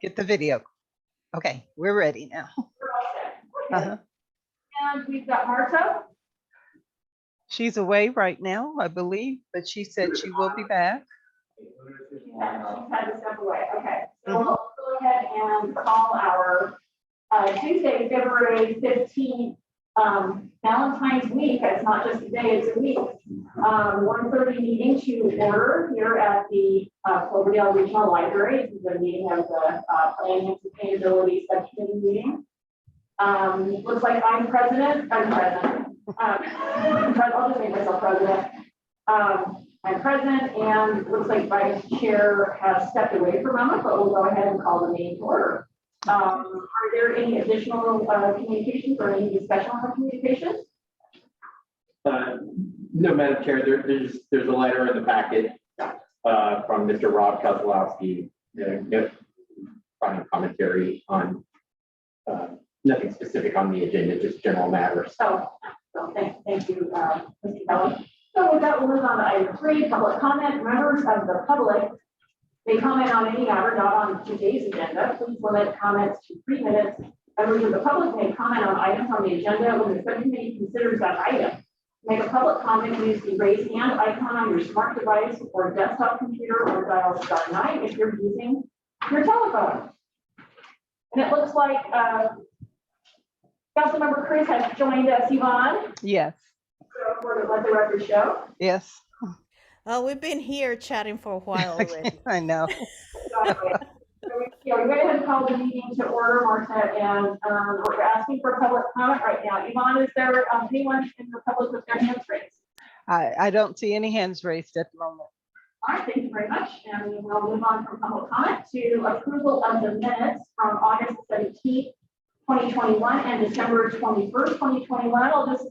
Get the video. Okay, we're ready now. We're all set. Okay. Uh-huh. And we've got Marta. She's away right now, I believe, but she said she will be back. She's had to step away. Okay. So we'll go ahead and call our Tuesday, February 15th, Valentine's week. It's not just a day, it's a week. 1:30 meeting to order here at the Cloverdale Regional Library. This is a meeting of the Planning and Sustainability Subcommittee meeting. Looks like I'm president. I'll just make myself president. I'm president, and looks like vice chair has stepped away for a moment, but we'll go ahead and call the meeting to order. Are there any additional communications or any discussion on the communications? No, Madam Chair, there's a letter in the packet from Mr. Rob Kozlowski, providing commentary on nothing specific on the agenda, just general matters. So thank you, Mr. Kelly. So with that, we'll move on to item 3, public comment. Members of the public may comment on any matter not on today's agenda. Please limit comments to 3 minutes. Members of the public may comment on items on the agenda when the subcommittee considers that item. To make a public comment, use the raise hand icon on your smart device or desktop computer, or dial *9 if you're using your telephone. And it looks like Councilmember Cruz has joined us, Yvonne. Yes. So for to let the record show. Yes. We've been here chatting for a while already. I know. So we're going to call the meeting to order, Marta, and we're asking for public comment right now. Yvonne, is there anyone in the public with their hands raised? I don't see any hands raised at the moment. All right, thank you very much. And we will move on from public comment to approval of the minutes from August 17th, 2021 and December 21st, 2021. I'll just,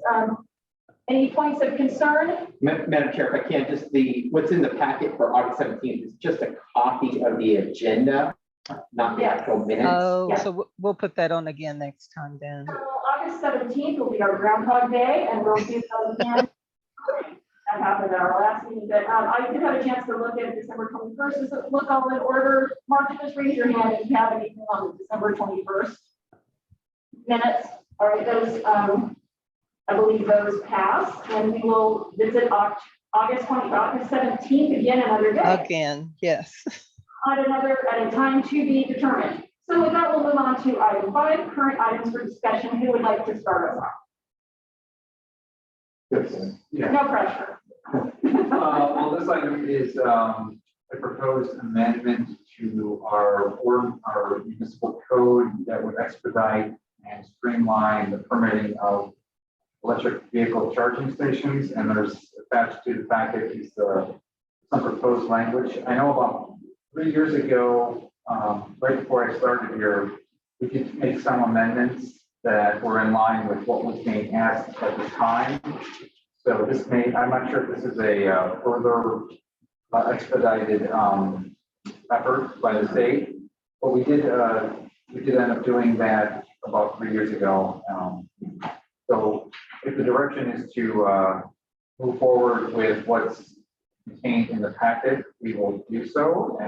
any points of concern? Madam Chair, if I can, just what's in the packet for August 17th is just a copy of the agenda, not the actual minutes. Oh, Yeah. so we'll put that on again next time then. So August 17th will be our Groundhog Day, and we'll do that again. That happened at our last meeting, but I did have a chance to look at December 21st. Does it look all in order? Mark, just raise your hand if you have anything on the December 21st minutes. All right, those, I believe those pass, and we will visit August 17th again another day. Again, yes. At a time to be determined. So with that, we'll move on to item 5, current items for discussion. Who would like to start us off? Yeah. No pressure. Well, this item is a proposed amendment to our municipal code that would expedite and streamline the permitting of electric vehicle charging stations. And there's attached to the packet is some proposed language. I know about 3 years ago, right before I started here, we did make some amendments that were in line with what was being asked at the time. So this I'm not sure if this is a further expedited effort by the state, but we did end up doing that about 3 years ago. So if the direction is to move forward with what's contained in the packet, we will do so.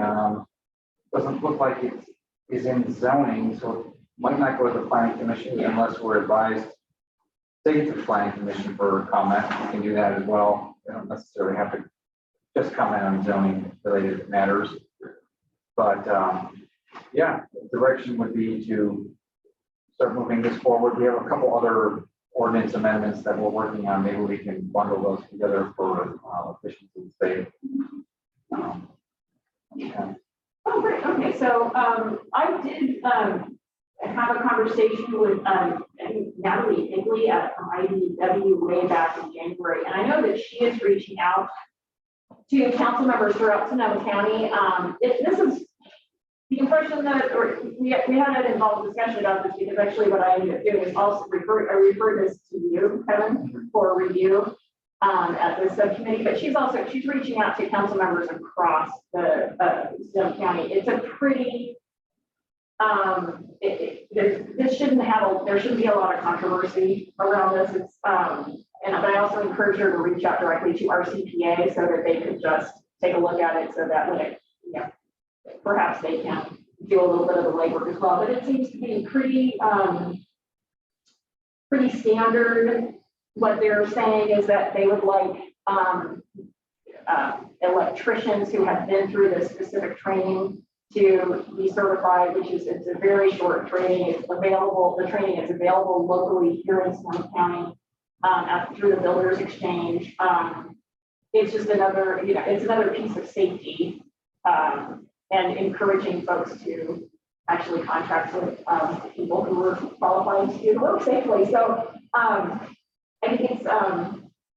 Doesn't look like it is in zoning, so it might not go to the planning commission unless we're advised to take it to the planning commission for comment. We can do that as well. We don't necessarily have to just comment on zoning related matters. But yeah, the direction would be to start moving this forward. We have a couple other ordinance amendments that we're working on. Maybe we can bundle those together for efficiency's sake. Yeah. Oh, great. Okay, so I did have a conversation with Natalie Higley at IDW way back in January, and I know that she is reaching out to council members throughout Sonoma County. This is the impression that, or we had an involved discussion about this, because actually what I ended up doing is also refer this to you, Kevin, for review at the subcommittee. But she's reaching out to council members across the Sonoma County. It's a pretty there shouldn't be a lot of controversy around this. It's but I also encourage her to reach out directly to our CPA so that they could just take a look at it, so that when it, perhaps they can do a little bit of the legwork as well, but it seems to be pretty standard. What they're saying is that they would like, electricians who have been through this specific training to be certified, it's a very short training. It's available, the training is available locally here in Snohomish County, through the Builders Exchange. It's just another, it's another piece of safety, and encouraging folks to actually contract with people who are qualified to do the work safely. So I think it's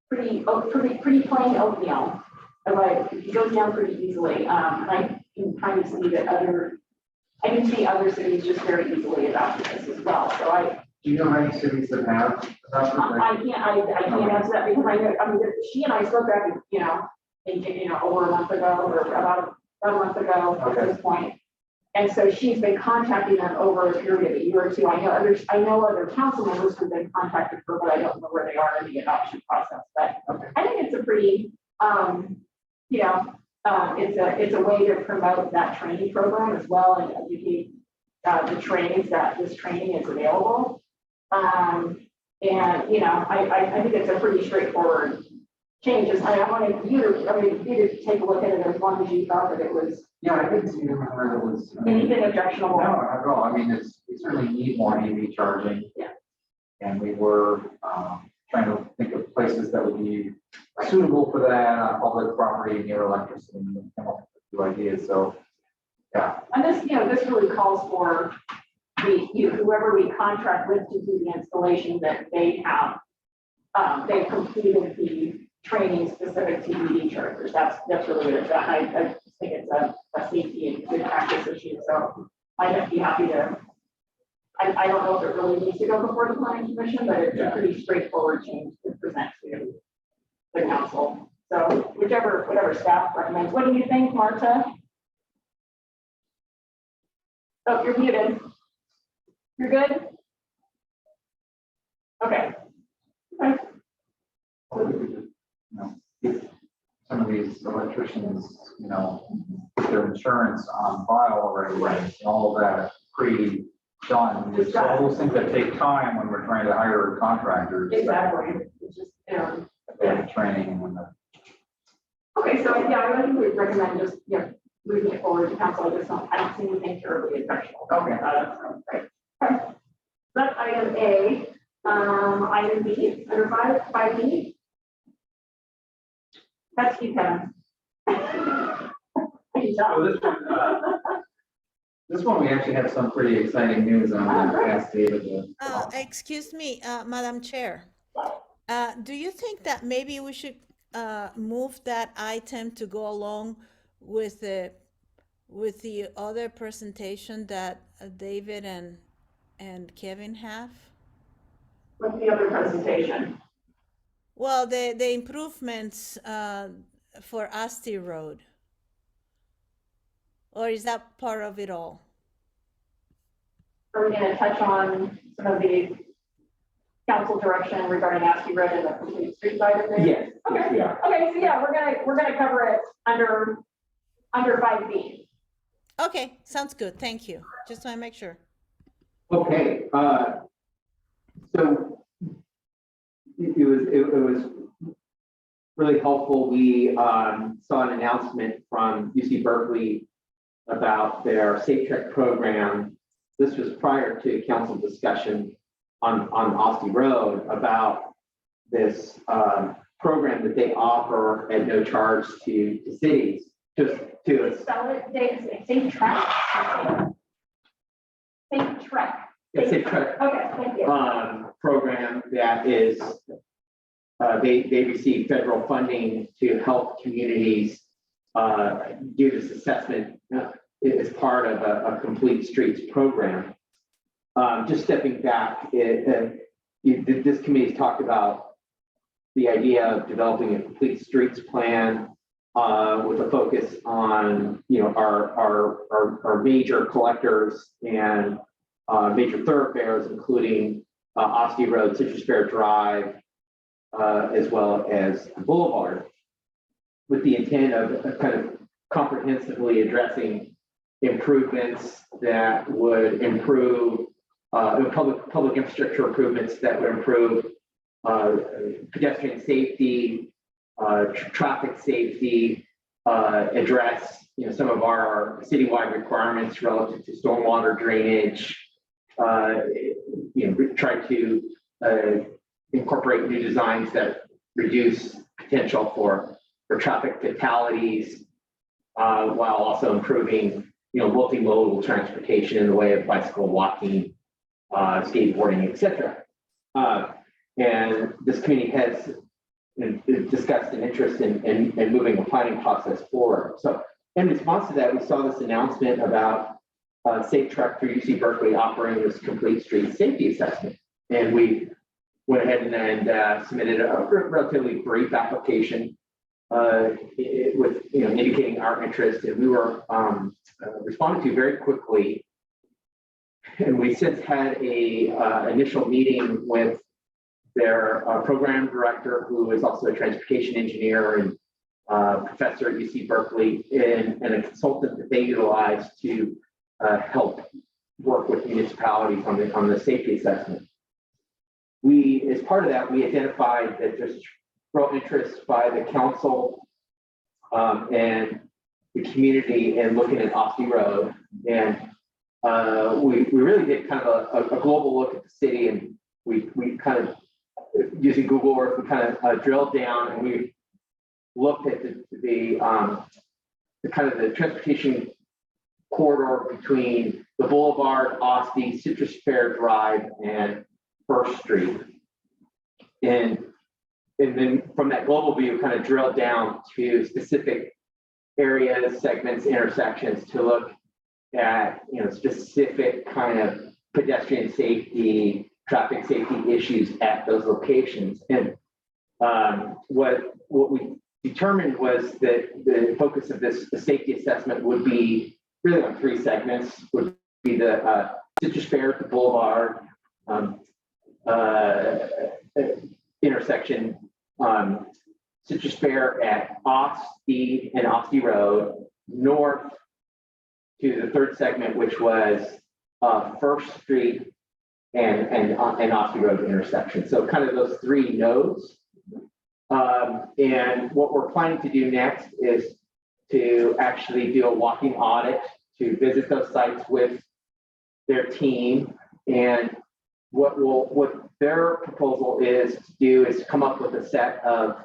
pretty plain oatmeal. Like it goes down pretty easily. I can kind of see that I can see other cities just very easily adopting this as well. So Do you know how many cities that have? I can't answer that because I mean, she and I spoke back, over a month ago or about a month ago at this point. And so she's been contacting them over a period of a year or two. I know other council members who've been contacted her, but I don't know where they are in the adoption process. But I think it's a pretty, it's a way to promote that training program as well and educate the trades that this training is available. I think it's a pretty straightforward changes. I wanted you to take a look at it as long as you thought that it was. Yeah, I didn't see where it was. Anything objectionable? No, not at all. I mean, we certainly need more EV charging. Yeah. And we were trying to think of places that would be suitable for that on public property near electricity and come up with a few ideas. So, yeah. And this really calls for whoever we contract with to do the installation that they have, they've completed the training specific to EV chargers. That's really good. I think it's a safety and good practice issue. So I'd be happy to. I don't know if it really needs to go before the planning commission, but it's a pretty straightforward change to present to the council. So whatever staff recommends. What do you think, Marta? Oh, you're muted. You're good? Okay. If some of these electricians, their insurance on file already, and all of that pre-done. So all those things that take time when we're trying to hire contractors. Exactly. It's just, training and okay, so yeah, I think we recommend just moving it forward to council. I don't see anything terribly objectionable. Okay, that's great. Okay. That's item A. Item B, under 5B. That's you, Kevin. So this one we actually have some pretty exciting news on. I'm going to ask David to. Excuse me, Madam Chair. Do you think that maybe we should move that item to go along with the other presentation that David and Kevin have? What's the other presentation? Well, the improvements for Asti Road. Or is that part of it all? Are we going to touch on some of the council direction regarding Asti Road and the complete street side of things? Yes. Okay. Yeah. Okay. So yeah, we're gonna cover it under 5B. Okay, sounds good. Thank you. Just want to make sure. Okay. So it was really helpful. We saw an announcement from UC Berkeley about their Safe Trek program. This was prior to council discussion on Asti Road about this program that they offer at no charge to cities. Just to Spell it, Dave. Safe Trek. Safe Trek. Safe Trek. Okay, thank you. Program that is they receive federal funding to help communities do this assessment as part of a complete streets program. Just stepping back, this committee's talked about the idea of developing a complete streets plan with a focus on our major collectors and major thoroughfares, including Asti Road, Citrus Fair Drive, as well as the Boulevard, with the intent of kind of comprehensively addressing improvements that would improve public infrastructure improvements that would improve pedestrian safety, traffic safety, address some of our citywide requirements relative to stormwater drainage. Try to incorporate new designs that reduce potential for traffic fatalities, while also improving multimodal transportation in the way of bicycle, walking, skateboarding, etc. And this committee has discussed an interest in moving the planning process forward. So in response to that, we saw this announcement about Safe Track through UC Berkeley offering this complete street safety assessment. And we went ahead and submitted a relatively brief application with indicating our interest, and we were responded to very quickly. And we since had a initial meeting with their program director, who is also a transportation engineer and professor at UC Berkeley, and a consultant that they utilize to help work with municipalities on the safety assessment. As part of that, we identified that there's real interest by the council and the community in looking at Osti Road. And we really did kind of a global look at the city, and we kind of, using Google Earth, we kind of drilled down and we looked at the kind of the transportation corridor between the Boulevard, Osti, Citrus Fair Drive, and First Street. And then from that global view, kind of drilled down to specific areas, segments, intersections to look at specific kind of pedestrian safety, traffic safety issues at those locations. And what we determined was that the focus of the safety assessment would be really on three segments. Would be the Citrus Fair, the Boulevard intersection, Citrus Fair at Osti and Osti Road, north to the third segment, which was First Street and Osti Road intersection. So kind of those three nodes. And what we're planning to do next is to actually do a walking audit, to visit those sites with their team. And what their proposal is to do is come up with a set of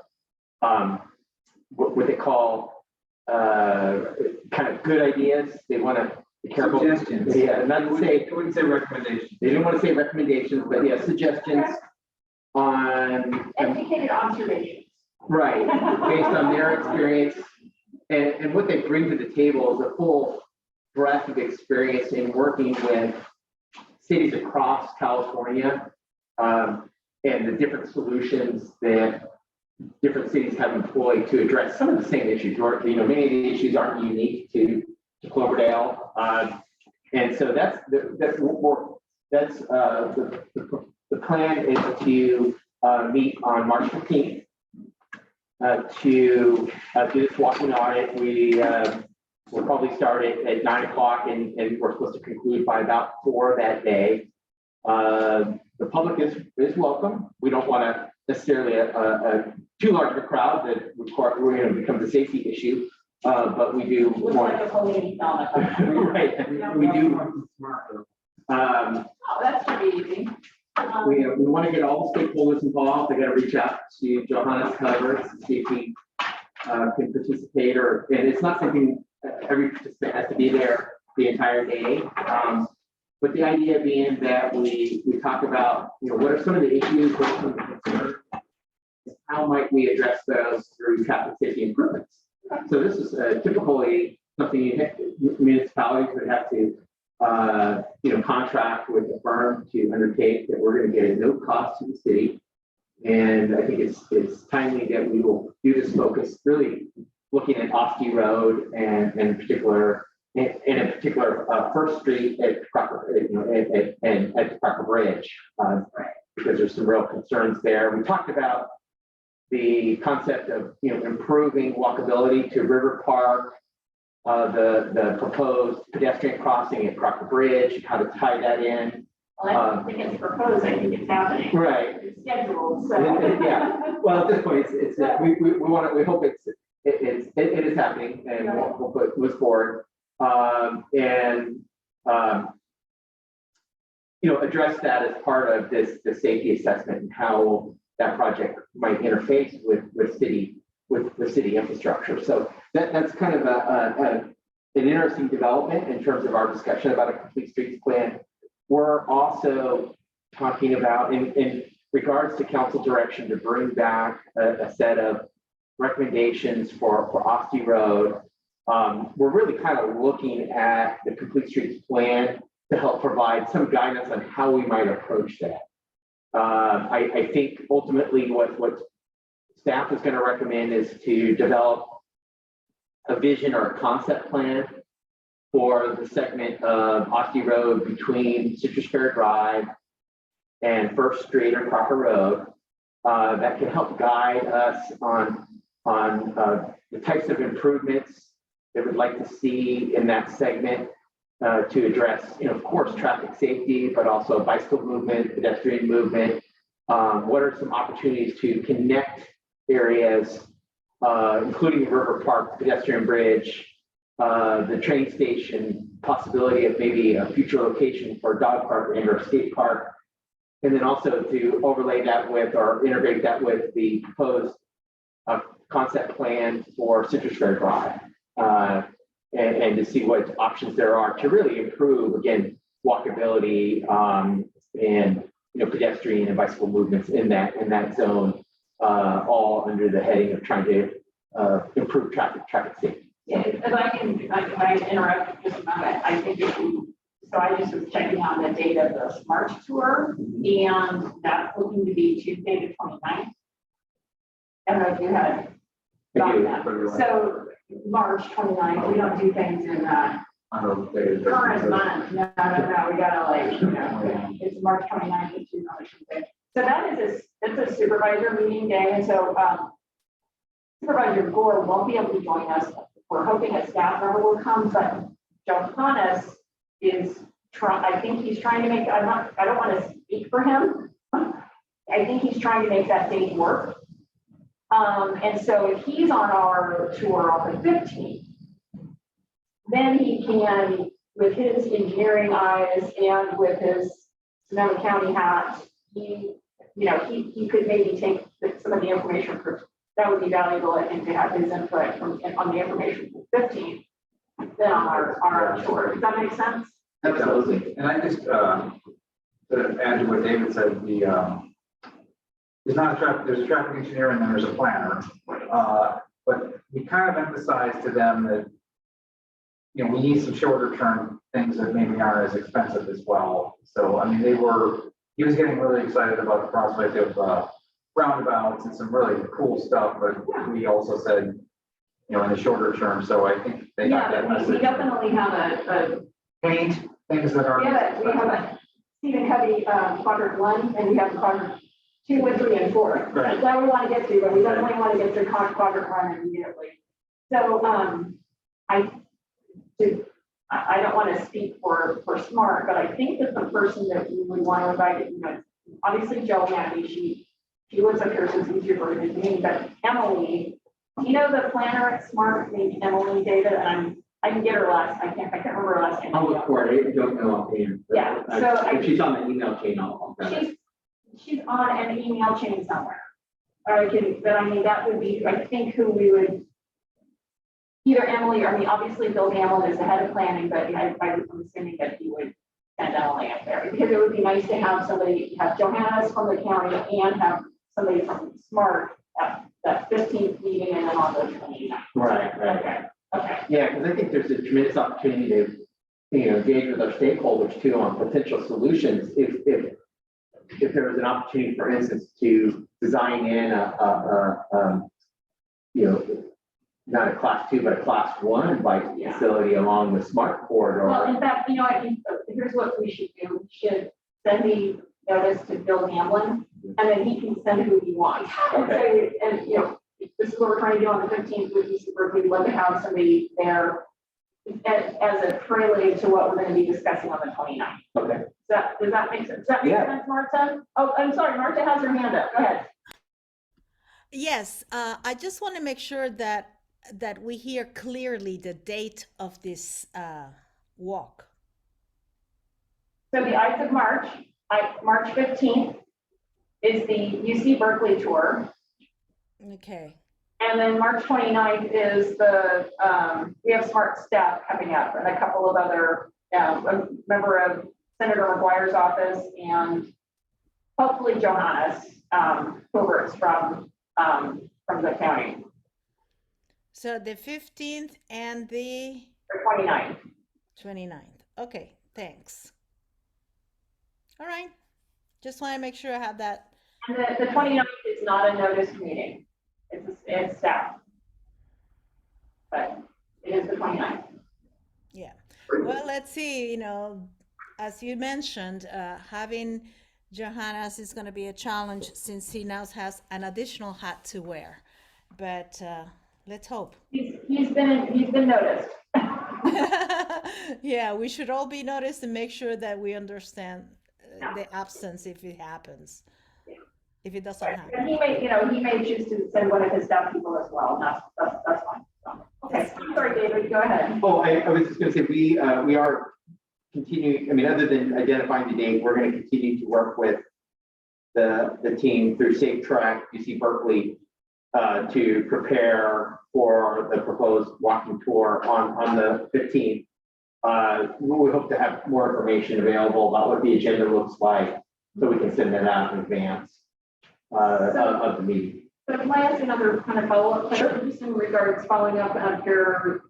what they call kind of good ideas. They want to be careful. Suggestions. Yeah, not to say, I wouldn't say recommendations. they didn't want to say recommendations, but yeah, suggestions on Educated observations. right, based on their experience. And what they bring to the table is a full breadth of experience in working with cities across California, and the different solutions that different cities have employed to address some of the same issues. Or, many of the issues aren't unique to Cloverdale, and so that's the plan is to meet on March 15th to do this walking audit. We'll probably start at 9 o'clock, and we're supposed to conclude by about 4 that day. The public is welcome. We don't want to necessarily a too large of a crowd that becomes a safety issue, but we do want Like a police on right. We do. Oh, that's pretty easy. We want to get all the stakeholders involved. They got to reach out to Johannes Cover to see if he can participate, and it's not something every participant has to be there the entire day. But the idea being that we talk about, what are some of the issues, what are some of the concerns, how might we address those through traffic safety improvements. So this is typically something municipalities would have to contract with a firm to undertake, that we're going to get at no cost to the city. And I think it's timely that we will do this focus, really looking at Osti Road and in particular First Street at the Crocker Bridge, because there's some real concerns there. We talked about the concept of improving walkability to River Park, the proposed pedestrian crossing at Crocker Bridge, how to tie that in. Well, I don't think it's proposed, I think it's happening. Right. It's scheduled, so. Yeah. Well, at this point, we hope it is happening, and we'll move forward. Address that as part of the safety assessment and how that project might interface with city infrastructure. So that's kind of an interesting development in terms of our discussion about a complete streets plan. We're also talking about, in regards to council direction, to bring back a set of recommendations for Osti Road. We're really kind of looking at the complete streets plan to help provide some guidance on how we might approach that. I think ultimately what staff is going to recommend is to develop a vision or a concept plan for the segment of Osti Road between Citrus Fair Drive and First Street or Crocker Road that can help guide us on the types of improvements that we'd like to see in that segment to address, of course, traffic safety, but also bicycle movement, pedestrian movement. What are some opportunities to connect areas, including the River Park pedestrian bridge, the train station, possibility of maybe a future location for a dog park and or skate park, and then also to overlay that with or integrate that with the proposed concept plan for Citrus Fair Drive, and to see what options there are to really improve, again, walkability and pedestrian and bicycle movements in that zone, all under the heading of trying to improve traffic safety. Yeah, if I interrupt just a moment, I think so I just was checking on the date of the Smart Tour, and that's looking to be Tuesday the 29th. I don't know if you had gotten that. So March 29th, we don't do things in current month. No, we gotta it's March 29th, it's Tuesday. So that's a supervisor meeting day, and so Supervisor Gore won't be able to join us. We're hoping a staff member will come, but Johannes is I think he's trying to make, I don't want to speak for him. I think he's trying to make that date work. And so if he's on our tour on the 15th, then he can, with his engineering eyes and with his Sonoma County hat, he could maybe take some of the information that would be valuable, I think, to have his input on the information for the 15th, then on our tour. Does that make sense? Absolutely. And I just, to add to what David said, there's a traffic engineer and then there's a planner. But we kind of emphasize to them that, we need some shorter term things that maybe aren't as expensive as well. So, I mean, he was getting really excited about the prospect of roundabouts and some really cool stuff, but we also said, in the shorter term. So I think they got that message. We definitely have a paint things that are. Yeah, we have a Stephen Covey quadrant 1, and we have quadrant 2 and 3 and 4. Right. That we want to get to, but we definitely want to get to quadrant 1 immediately. So I don't want to speak for SMART, but I think that the person that we would want to invite, obviously Joanne, she lives up here, so it's easier for her to me, but Emily, the planner at SMART, maybe Emily David, and I can get her last, I can't remember her last name. I'll look for it. I don't know offhand. Yeah, so if she's on the email chain, I'll she's on an email chain somewhere. But that would be, I think, who we would, either Emily or obviously Bill Gamble is the head of planning, but I'm assuming that he would send Emily up there, because it would be nice to have Johannes from the county and have somebody from SMART at that 15th meeting and then on the 29th. Right. Okay. Yeah, because I think there's a tremendous opportunity to, engage with our stakeholders too on potential solutions. If there was an opportunity, for instance, to design in not a class 2, but a class 1 bike facility along the SMART corridor. Well, in fact, I think here's what we should do. We should send the notice to Bill Gamblin, and then he can send who he wants. Okay. And this is what we're trying to do on the 15th with super. We'd love to have somebody there as a prelude to what we're going to be discussing on the 29th. Okay. Does that make sense? Does that make Yeah. sense, Marta? Oh, I'm sorry, Marta has her hand up. Go ahead. Yes, I just want to make sure that we hear clearly the date of this walk. So the Ides of March, March 15th is the UC Berkeley tour. Okay. And then March 29th is the, we have Smart Step coming up and a couple of other, a member of Senator McGuire's office and hopefully Johannes Hilbert's from the county. So the 15th and the Or 29th. 29th. Okay, thanks. All right. Just want to make sure I have that. And the 29th is not a noticed meeting. It's staff. But it is the 29th. Yeah. Well, let's see, as you mentioned, having Johannes is going to be a challenge since he now has an additional hat to wear. But let's hope. He's been noticed. Yeah, we should all be noticed and make sure that we understand the absence if it happens. If it doesn't happen. And he may choose to send one of his staff people as well. And that's fine. So, okay. I'm sorry, David, go ahead. Oh, I was just going to say, we are continuing, I mean, other than identifying the date, we're going to continue to work with the team through Safe Track, UC Berkeley, to prepare for the proposed walking tour on the 15th. We hope to have more information available about what the agenda looks like so we can send that out in advance of the meeting. So can I ask another kind of follow-up question just in regards following up on your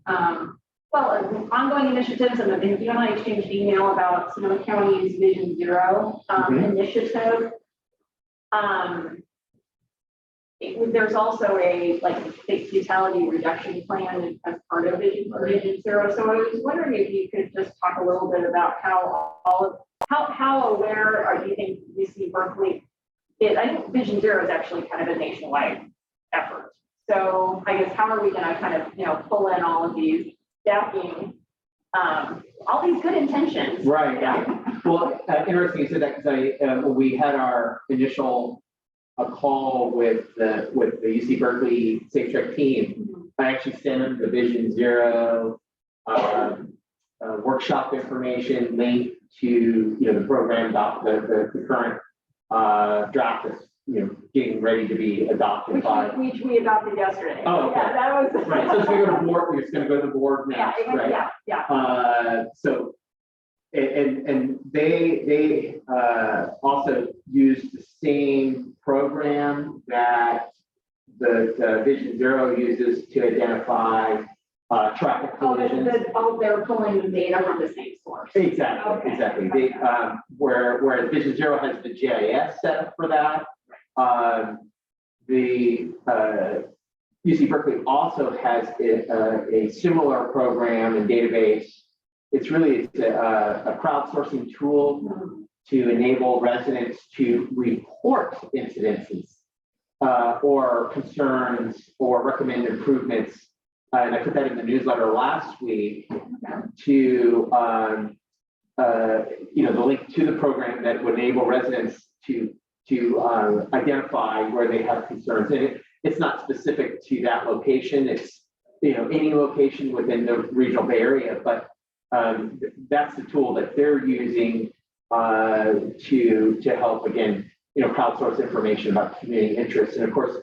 ongoing initiatives, and you and I exchanged email about Sonoma County's Vision Zero initiative. There's also a fatality reduction plan as part of Vision Zero. So I was wondering if you could just talk a little bit about how aware do you think UC Berkeley is? I think Vision Zero is actually kind of a nationwide effort. So I guess how are we going to kind of pull in all of these staffing, all these good intentions? Right. Yeah. Well, interesting you said that because we had our initial call with the UC Berkeley Safe Track team. I actually sent them the Vision Zero workshop information link to the program the current draft is getting ready to be adopted which we adopted yesterday. Oh, okay. Yeah, that was right. So it's going to go to board. It's going to go to the board next, right? Yeah. So and they also use the same program that the Vision Zero uses to identify traffic collisions. They're pulling the data from the same source. Exactly, Okay. exactly. They, whereas Vision Zero has the GIS set up for that. The UC Berkeley also has a similar program and database. It's really a crowdsourcing tool to enable residents to report incidences or concerns or recommend improvements. And I put that in the newsletter last week to the link to the program that would enable residents to identify where they have concerns. And it's not specific to that location. It's any location within the regional Bay Area, but that's the tool that they're using to help again crowdsource information about community interests. And of course,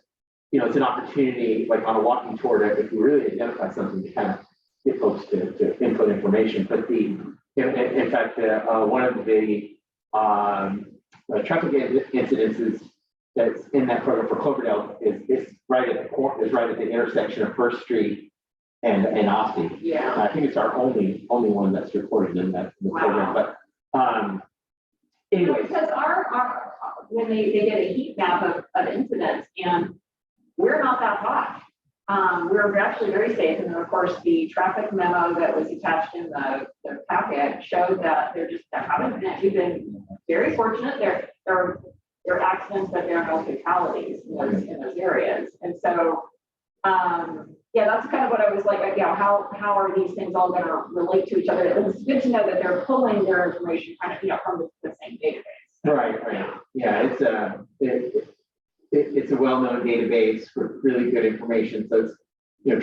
it's an opportunity, like on a walking tour, that if we really identify something, to kind of get folks to input information. But in fact, one of the traffic incidences that's in that program for Cloverdale is right at the intersection of First Street and Osti. Yeah. I think it's our only one that's reported in that program. But anyways, because our when they get a heat map of incidents, and we're not that hot. We're actually very safe. And then of course the traffic memo that was attached in the packet showed that there haven't been, we've been very fortunate. There are accidents, but there are no fatalities in those areas. And so yeah, that's kind of what I was like, how are these things all gonna relate to each other? It's good to know that they're pulling their information kind of, from the same database. Right. Yeah, it's a well-known database with really good information. So it's,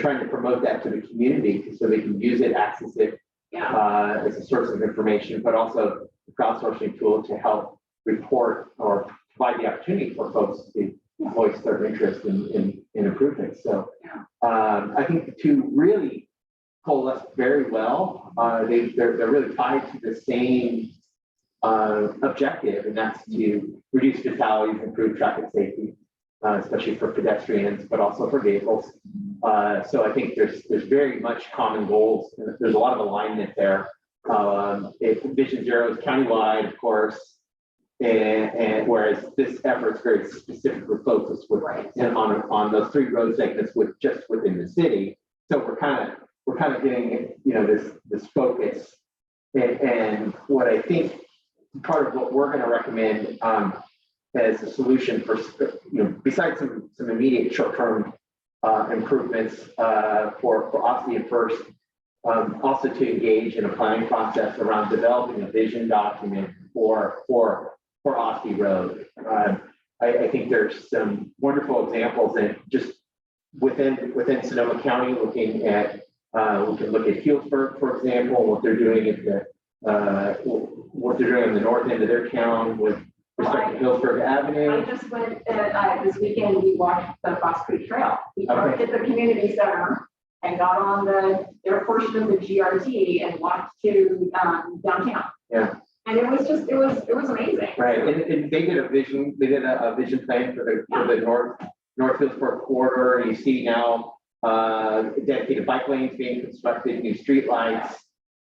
trying to promote that to the community so they can use it, access it Yeah, as a source of information, but also a crowdsourcing tool to help report or provide the opportunity for folks to voice their interest in improvements. So I think the two really coalesce very well. They're really tied to the same objective, and that's to reduce fatalities, improve traffic safety, especially for pedestrians, but also for vehicles. So I think there's very much common goals, and there's a lot of alignment there. Vision Zero is countywide, of course, and whereas this effort is very specifically focused with on those 3 road segments just within the city. So we're kind of getting this focus, and what I think part of what we're going to recommend as a solution for besides some immediate short-term improvements for OSI at first, also to engage in a planning process around developing a vision document for OSI Road. I think there's some wonderful examples, and just within Sonoma County, looking at we can look at Healdsburg, for example, what they're doing at what they're doing on the north end of their town with respect to Healdsburg Avenue. I just went, this weekend, we walked the Fox Creek Trail. We parked at the community center and got on their portion of the GRT and walked to downtown. Yeah. And it was amazing. Right, and they did a vision plan for the North Hillsborough corridor. You see now dedicated bike lanes being constructed, new street lights,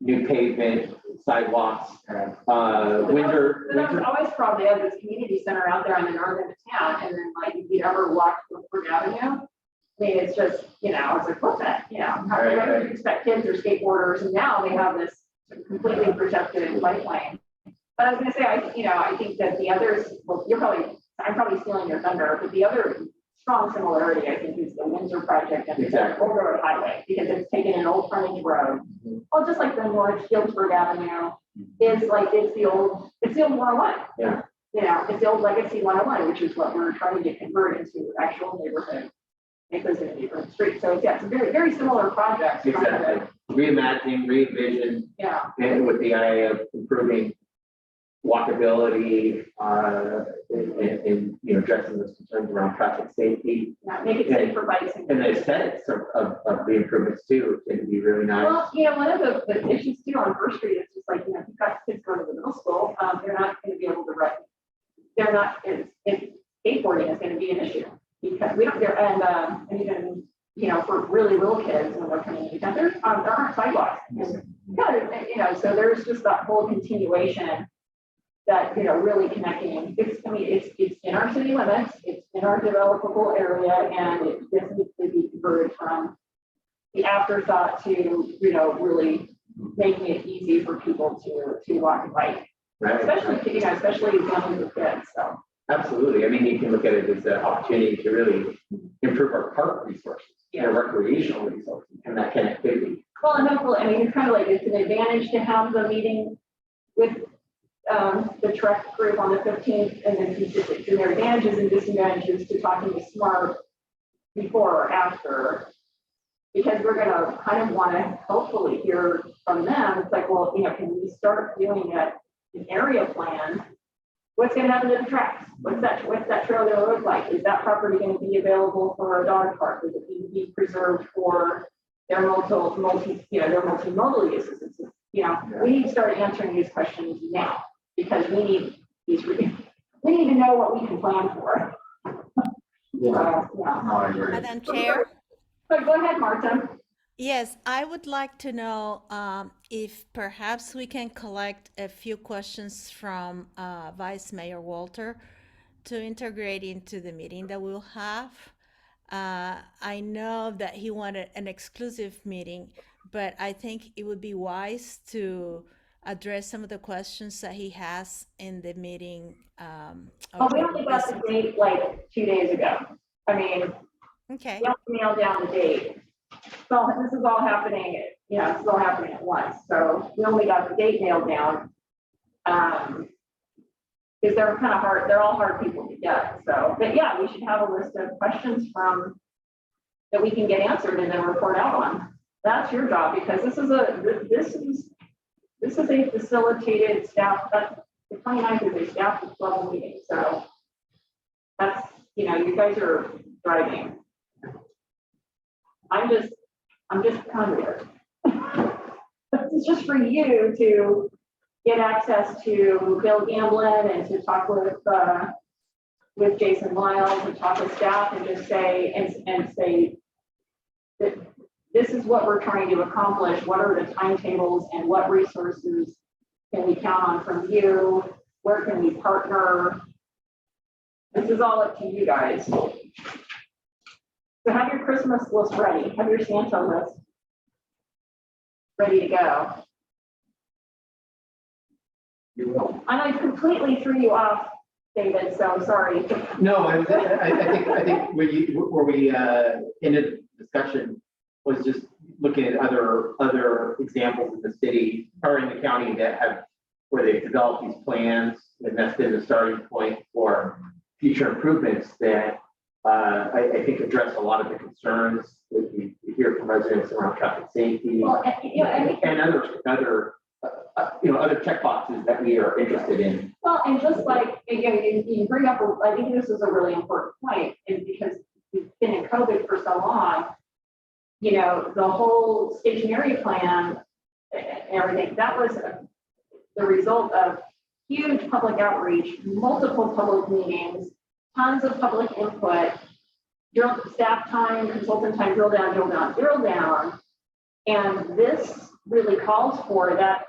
new pavement, sidewalks. That was always probably at this community center out there on the north end of town, and then like if you ever walk Woodford Avenue, I mean, it's just, it's like, what's that? How do you expect kids or skateboarders? And now they have this completely protected bike lane. But I was going to say, I think that the others, well, I'm probably stealing your thunder, but the other strong similarity, I think, is the Windsor project and the Old Road Highway, because it's taken an old frontage road. Well, just like the North Healdsburg Avenue is like, it's the old 101. Yeah. It's the old legacy 101, which is what we're trying to get converted into actual neighborhood. Make those in a neighborhood street. So it's a very, very similar project. Exactly. Reimagining, re-envision, and with the idea of improving walkability and addressing those concerns around traffic safety. Yeah, make it safe for bikes. And the aesthetics of the improvements too can be really nice. Well, one of the issues too on First Street is just like, if you've got kids going to the middle school, they're not going to be able to ride. They're not, skateboarding is going to be an issue because we don't, and even, for really little kids when they're coming to there aren't sidewalks. So there's just that whole continuation that, really connecting. It's in our city limits, it's in our developable area, and it just needs to be converted from the afterthought to, really making it easy for people to walk and bike, Right. especially families with kids. So Absolutely. I mean, you can look at it as an opportunity to really improve our park resources, recreational resources, and that connectivity. well, and hopefully, it's kind of like it's an advantage to have the meeting with the Trek group on the 15th, and then consistent in their advantages and disadvantages to talking to SMART before or after, because we're going to kind of want to hopefully hear from them. It's like, well, can we start doing an area plan? What's going to happen to the tracks? What's that trail going to look like? Is that property going to be available for a dog park? Is it going to be preserved for their multimodal uses? We need to start answering these questions now, because we need to know what we can plan for. No, I agree. Madam Chair? But go ahead, Marta. Yes, I would like to know if perhaps we can collect a few questions from Vice Mayor Walter to integrate into the meeting that we'll have. I know that he wanted an exclusive meeting, but I think it would be wise to address some of the questions that he has in the meeting. We only got the date like 2 days ago. Okay. We don't nail down the date. So this is all happening, it's all happening at once. So we only got the date nailed down. Because they're kind of hard, they're all hard people to get. So, but yeah, we should have a list of questions that we can get answered and then report out on. That's your job, because this is a facilitated staff, the 29th is a staff level meeting. So that's, you guys are driving. I'm just conduit. This is just for you to get access to Bill Gamblin and to talk with Jason Miles and talk with staff and just say, and say that this is what we're trying to accomplish. What are the timetables and what resources can we count on from you? Where can we partner? This is all up to you guys. So have your Christmas list ready. Have your Santa list ready to go. You will. And I completely threw you off, David, so sorry. No, I think where we ended the discussion was just looking at other examples in the city or in the county that have, where they've developed these plans, and that's been the starting point for future improvements that I think address a lot of the concerns that we hear from residents around traffic safety, Well, and other check boxes that we are interested in. well, and just like, you bring up, I think this is a really important point, is because we've been in COVID for so long, the whole stationary plan and everything, that was the result of huge public outreach, multiple public meetings, tons of public input, staff time, consultant time, drill down. And this really calls for that,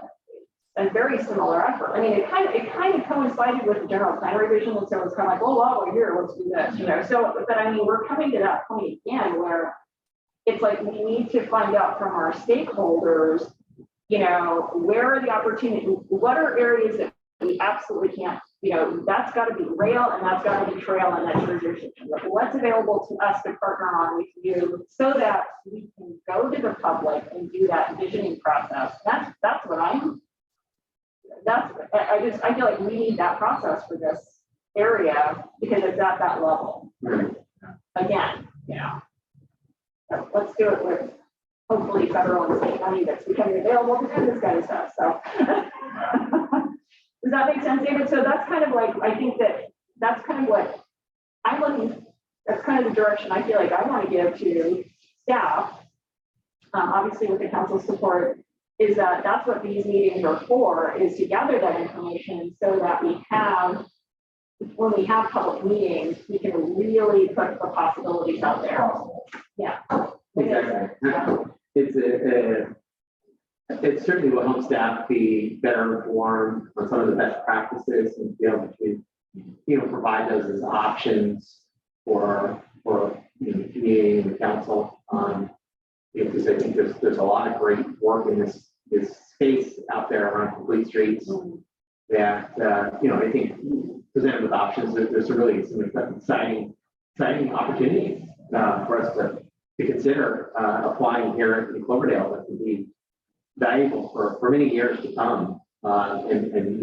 a very similar effort. I mean, it kind of coincided with the general plan revision, and so it's kind of like, oh, while we're here, let's do this, So, but I mean, we're coming to that point again where it's like we need to find out from our stakeholders, where are the opportunities, what are areas that we absolutely can't, that's got to be rail and that's got to be trail and that's your jurisdiction. But what's available to us to partner on with you so that we can go to the public and do that visioning process. That's what I feel like we need that process for this area because it's at that level. Again, So let's do it with hopefully federal and state money that's becoming available to do this kind of stuff. So does that make sense, David? So that's kind of like, I think that's kind of what I'm looking, that's kind of the direction I feel like I want to give to staff, obviously with the council's support, is that that's what these meetings are for, is to gather that information so that we have, when we have public meetings, we can really put the possibilities out there. Yeah. Exactly. It certainly will help staff be better informed on some of the best practices and be able to, provide those as options for the community and the council. Because I think there's a lot of great work in this space out there around complete streets that I think presented with options. There's some exciting opportunities for us to consider applying here in Cloverdale that would be valuable for many years to come, and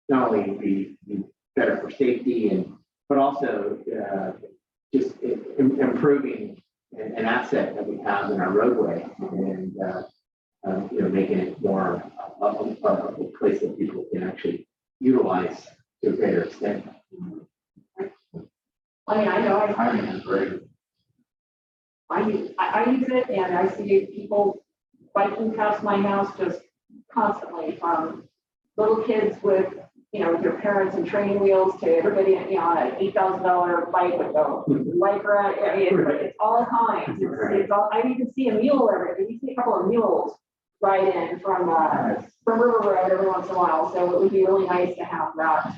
not only be better for safety but also just improving an asset that we have in our roadway and making it more a place that people can actually utilize to a greater extent. I mean, I know I think it's great. I use it and I see people biking past my house just constantly, from little kids with their parents and training wheels to everybody, on an $8,000 bike with a lycra. I mean, it's all kinds. It's all, I even see a mule you see a couple of mules ride in from River Road every once in a while. So it would be really nice to have that.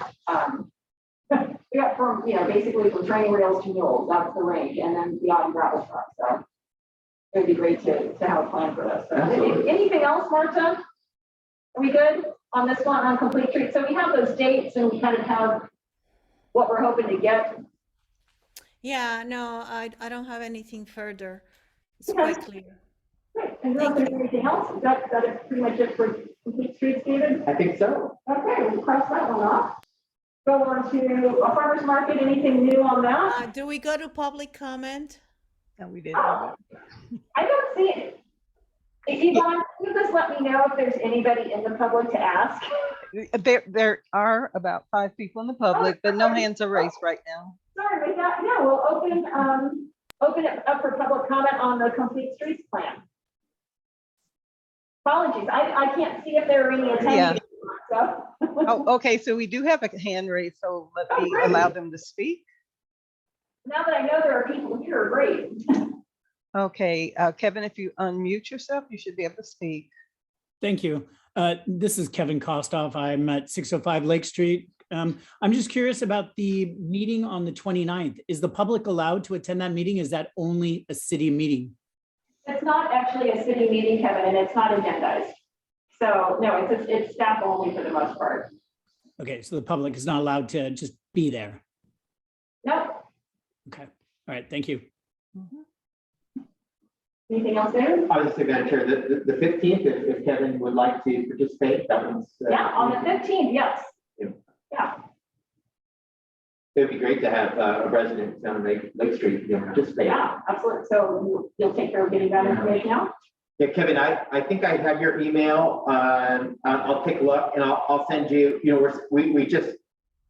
We got from, basically from training wheels to mules, that's the range, and then beyond gravel truck. So it'd be great to have a plan for this. So, anything else, Marta? Are we good on this one on Complete Street? So we have those dates and we kind of have what we're hoping to get. Yeah, no, I don't have anything further. It's quite clear. Great. And if there's anything else, is that is pretty much it for complete streets, David? I think so. Okay, we'll cross that one off. Go on to a farmer's market, anything new on that? Do we go to public comment? No, we didn't. do I don't see it. Yvonne, can you just let me know if there's anybody in the public to ask? that. There are about 5 people in the public, but no hands are raised right now. Sorry, we got, yeah, we'll open it up for public comment on the complete streets plan. Apologies, I can't see if there are any Yeah. attendees. So. Oh, okay, so we do have a hand raised, so let me great. allow them to speak. Now that I know there are people here, great. Okay, Kevin, if you unmute yourself, you should be able to speak. Thank you. This is Kevin Kostoff. I'm at 605 Lake Street. I'm just curious about the meeting on the 29th. Is the public allowed to attend that meeting? Is that only a city meeting? It's not actually a city meeting, Kevin, and it's not agendized. So no, it's staff only for the most part. Okay, so the public is not allowed to just be there. No, Okay, all right, thank you. anything else there? I was just saying, Madam Chair, the 15th, if Kevin would like to participate, that one's. Yeah, on the 15th, yes. Yeah. Yeah, It'd be great to have a resident down Lake Street, participate. yeah, absolutely. So you'll take care of getting that information out? Yeah, Kevin, I think I have your email. I'll take a look and I'll send you, we just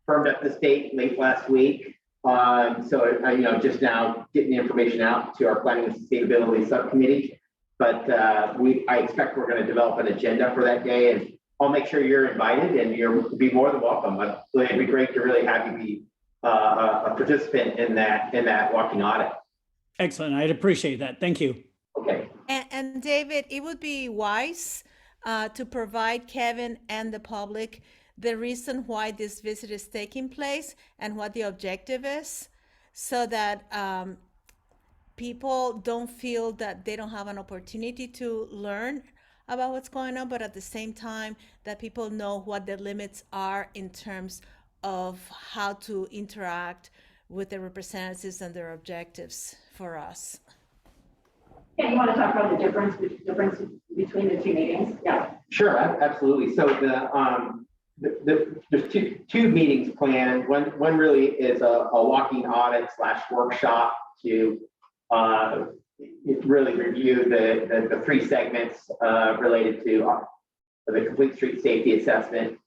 firmed up this date late last week. So just now getting the information out to our Planning and Sustainability Subcommittee. But I expect we're going to develop an agenda for that day, and I'll make sure you're invited and you'll be more than welcome. It'd be great to really have you be a participant in that walking audit. Excellent, I'd appreciate that. Thank you. Okay. And David, it would be wise to provide Kevin and the public the reason why this visit is taking place and what the objective is, so that people don't feel that they don't have an opportunity to learn about what's going on, but at the same time that people know what the limits are in terms of how to interact with the representatives and their objectives for us. Yeah, you want to talk about the difference between the two meetings? Yeah. Sure, absolutely. So there's two meetings planned. One really is a walking audit / workshop to really review the 3 segments related to the complete street safety assessment.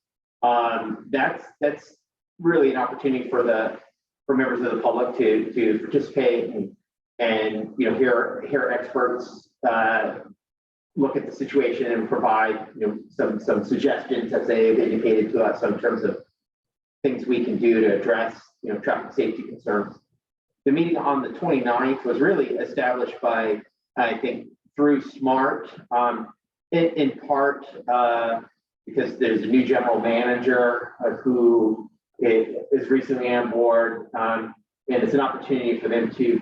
That's really an opportunity for members of the public to participate and hear experts look at the situation and provide some suggestions as they've indicated to us in terms of things we can do to address traffic safety concerns. The meeting on the 29th was really established by, I think, through SMART, in part because there's a new general manager who is recently on board, and it's an opportunity for them to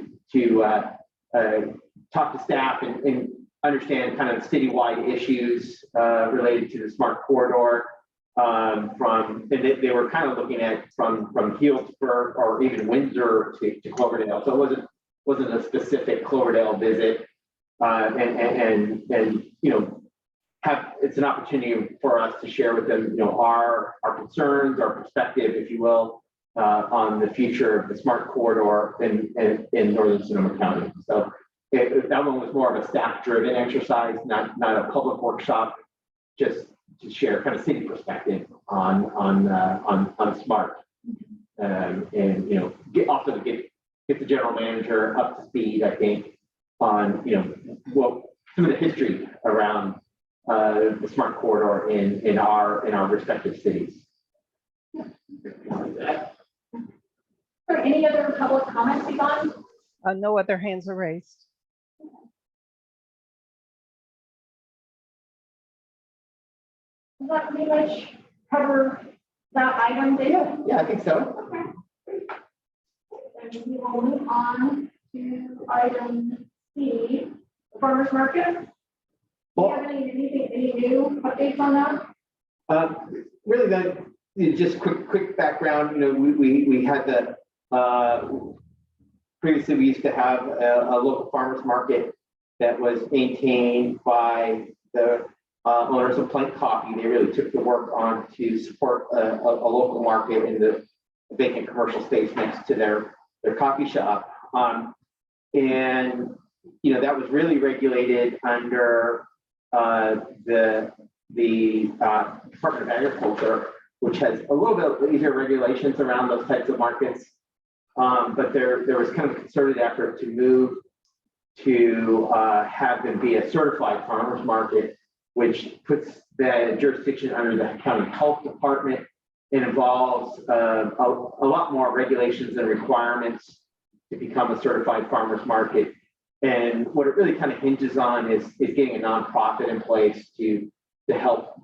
talk to staff and understand kind of citywide issues related to the SMART corridor. They were kind of looking at from Healdsburg or even Windsor to Cloverdale, so it wasn't a specific Cloverdale visit, it's an opportunity for us to share with them our concerns, our perspective, if you will, on the future of the SMART corridor in northern Sonoma County. So that one was more of a staff-driven exercise, not a public workshop, just to share kind of city perspective on SMART, and get the general manager up to speed, I think, on some of the history around the SMART corridor in our respective cities. Or any other public comments, Yvonne? No other hands are raised. Does that pretty much cover that item, David? Yeah, I think so. Okay. And we will move on to item C, the farmer's market. Do you have any new updates on that? Really, just quick background. We had previously we used to have a local farmers market that was maintained by the owners of Plank Coffee. They really took the work on to support a local market in the vacant commercial space next to their coffee shop. And that was really regulated under the Department of Agriculture, which has a little bit easier regulations around those types of markets. But there was kind of a concerted effort to move to have them be a certified farmers market, which puts the jurisdiction under the county health department. It involves a lot more regulations and requirements to become a certified farmers market. And what it really kind of hinges on is getting a nonprofit in place to help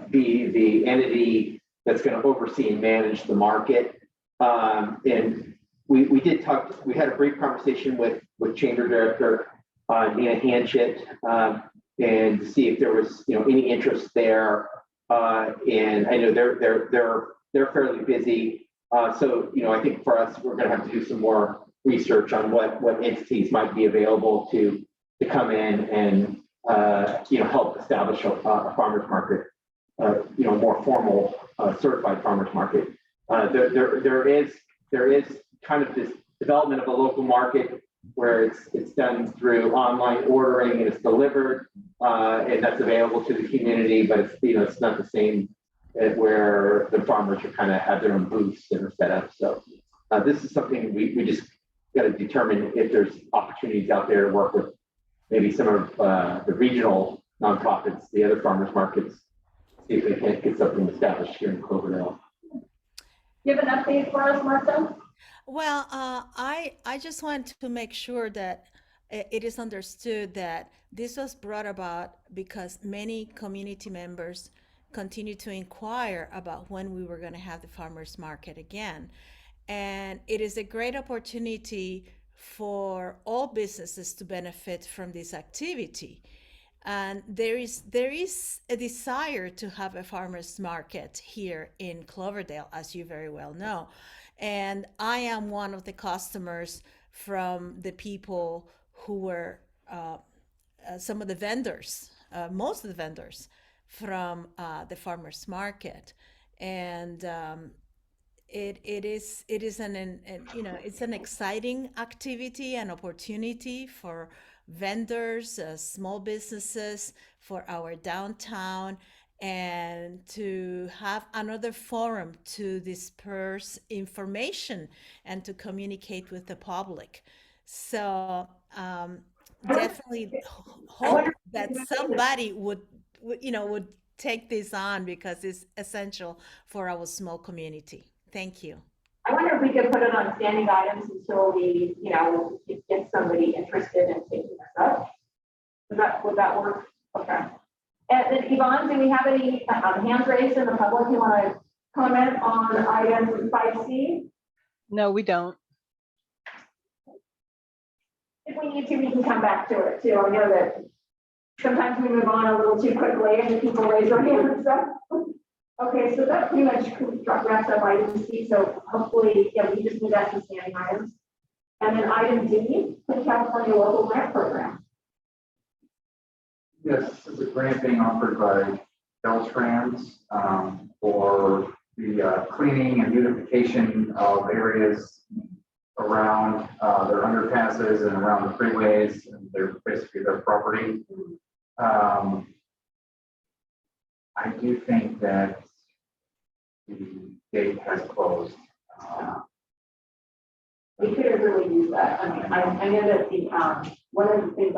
be the entity that's going to oversee and manage the market. And we did talk. We had a brief conversation with Chamber Director Nina Hanchett, and to see if there was any interest there. And I know they're fairly busy. So I think for us, we're going to have to do some more research on what entities might be available to come in and help establish a farmers market, more formal certified farmers market. There is kind of this development of a local market where it's done through online ordering and it's delivered, and that's available to the community, but it's not the same where the farmers are kind of have their own booths that are set up. So this is something we just got to determine if there's opportunities out there to work with maybe some of the regional nonprofits, the other farmers markets, see if they can't get something established here in Cloverdale. Do you have an update for us, Martha? Well, I just want to make sure that it is understood that this was brought about because many community members continue to inquire about when we were going to have the farmers market again. And it is a great opportunity for all businesses to benefit from this activity. And there is a desire to have a farmers market here in Cloverdale, as you very well know. And I am one of the customers from the people who were some of the vendors, most of the vendors from the farmers market. And it is it's an exciting activity and opportunity for vendors, small businesses, for our downtown, and to have another forum to disperse information and to communicate with the public. So definitely hope that somebody would take this on because it's essential for our small community. Thank you. I wonder if we could put it on standing items until we, get somebody interested in taking this up. Would that work? Okay. And then Yvonne, do we have any hands raised in the public who want to comment on item 5C? No, we don't. If we need to, we can come back to it too. I know that sometimes we move on a little too quickly and people raise their hands. Okay, so that pretty much wraps up item C. So hopefully, we just need that some standing items. And then item D, the California Local Grant Program. Yes, this is a grant being offered by Caltrans for the cleaning and beautification of areas around their underpasses and around the freeways, and they're basically their property. I do think that the gate has closed. We could have really used that. I mean, I know that the one of the things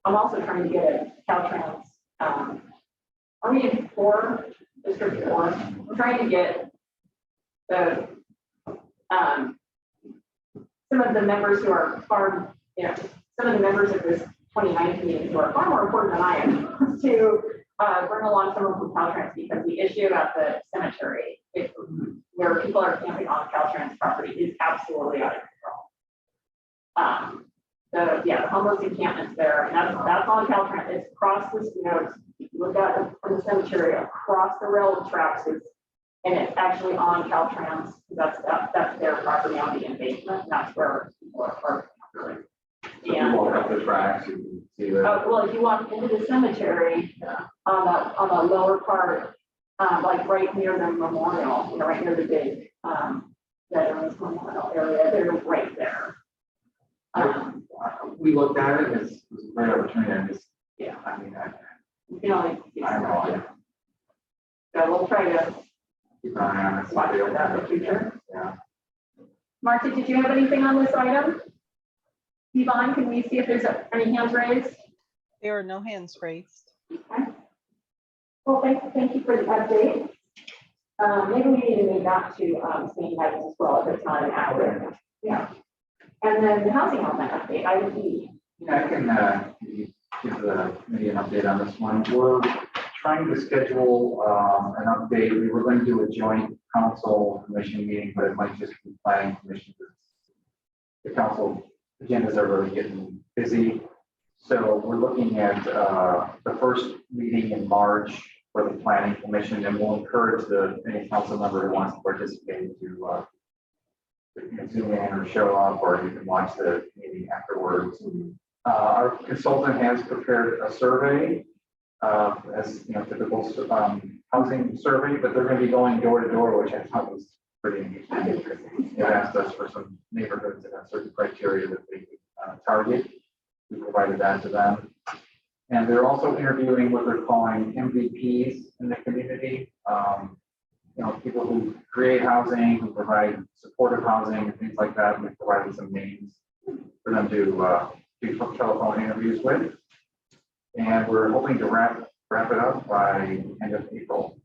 I'm also trying to get at Caltrans. Are we in District 4? I'm trying to get the some of the members who are far, some of the members of this 2019 meeting who are far more important than I am to bring along someone from Caltrans, because the issue about the cemetery, where people are camping on Caltrans property, is absolutely out of control. The homeless encampments there, and that's on Caltrans. It's across this, if you look at it from the cemetery across the railroad tracks, and it's actually on Caltrans. That's their property on the embankment, and that's where people are parked. So if you walk up the tracks, you can see that. Well, if you walk into the cemetery, on the lower part, like right near the memorial, you know, right near the big, Veterans Memorial area, they're right there. We looked at it, it was a great opportunity, I just, Yeah. I mean, You can only. I don't know. So we'll try to Keep an eye on it. watch for that in the future. Yeah. Marta, did you have anything on this item? Yvonne, can we see if there's any hands raised? There are no hands raised. Okay. Well, thank you for the update. Maybe we need to move back to same items as well at the time after. Yeah. And then the housing element update, item E. Yeah, I can give the committee an update on this one. We're trying to schedule an update. We were going to do a joint council commission meeting, but it might just be planning commission. The council agendas are really getting busy. So we're looking at the first meeting in March for the planning commission, and we'll encourage any council member who wants to participate to zoom in or show up, or you can watch the meeting afterwards. Our consultant has prepared a survey, as you know, typical housing survey, but they're going to be going door to door, which I thought was pretty interesting. They asked us for some neighborhoods that have certain criteria that they could target. We provided that to them. And they're also interviewing what they're calling MVPs in the community. You know, people who create housing, who provide supportive housing and things like that. We provided some names for them to do telephone interviews with. And we're hoping to wrap it up by end of April.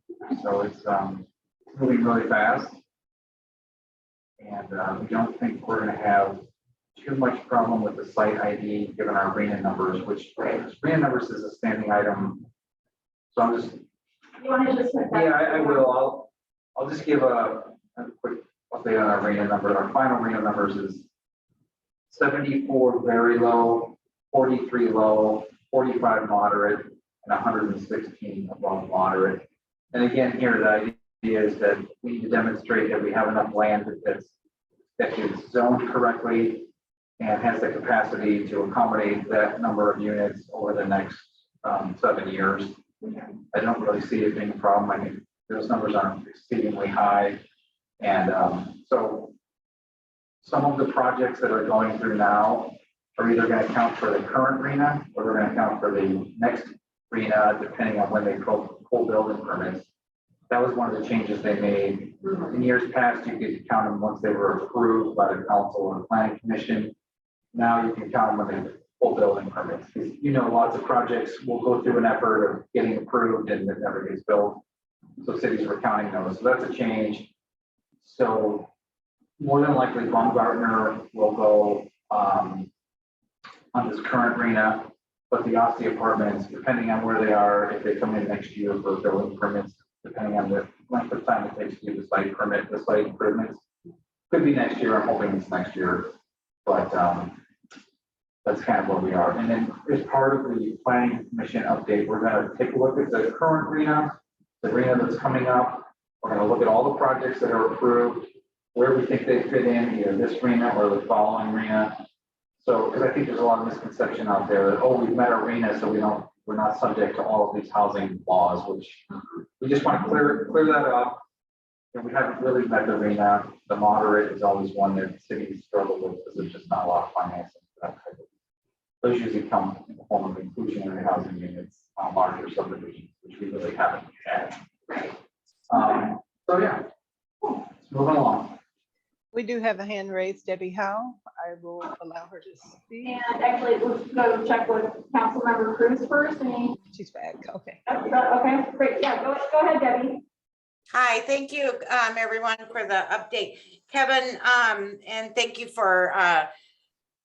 So it's moving really fast. And we don't think we're going to have too much problem with the site ID given our RENA numbers, which RENA numbers is a standing item. So I'm just, You want to just put that? yeah, I will. I'll just give a quick update on our RENA number. Our final RENA numbers is 74 very low, 43 low, 45 moderate, and 116 above moderate. And again, here the idea is that we need to demonstrate that we have enough land that is zoned correctly and has the capacity to accommodate that number of units over the next 7 years. I don't really see it being a problem. I think those numbers aren't exceedingly high. And so some of the projects that are going through now are either going to count for the current RENA or they're going to count for the next RENA, depending on when they pull building permits. That was one of the changes they made. In years past, you could count them once they were approved by the council or the planning commission. Now you can count them when they pull building permits. You know, lots of projects will go through an effort of getting approved and it never gets built. So cities are counting those. So that's a change. So more than likely, Baumgartner will go on this current RENA, but the Aussie apartments, depending on where they are, if they come in next year for building permits, depending on the length of time it takes to do the site improvements, could be next year. I'm hoping it's next year, but that's kind of where we are. And then as part of the planning commission update, we're going to take a look at the current RENA, the RENA that's coming up. We're going to look at all the projects that are approved, where we think they fit in, either this RENA or the following RENA. So, because I think there's a lot of misconception out there that, oh, we've met our RENA, so we're not subject to all of these housing laws, which we just want to clear that up. And we haven't really met the RENA. The moderate is always one that cities struggle with because there's just not a lot of financing for that type of. Those usually come in the form of inclusionary housing units on larger subdivisions, which we really haven't had. So yeah, it's moving along. We do have a hand raised, Debbie Howe. I will allow her to speak. And actually, let's go check with Councilmember Cruz first. She's back. Okay. Okay, great. Yeah, go ahead, Debbie. Hi, thank you, everyone, for the update. Kevin, and thank you for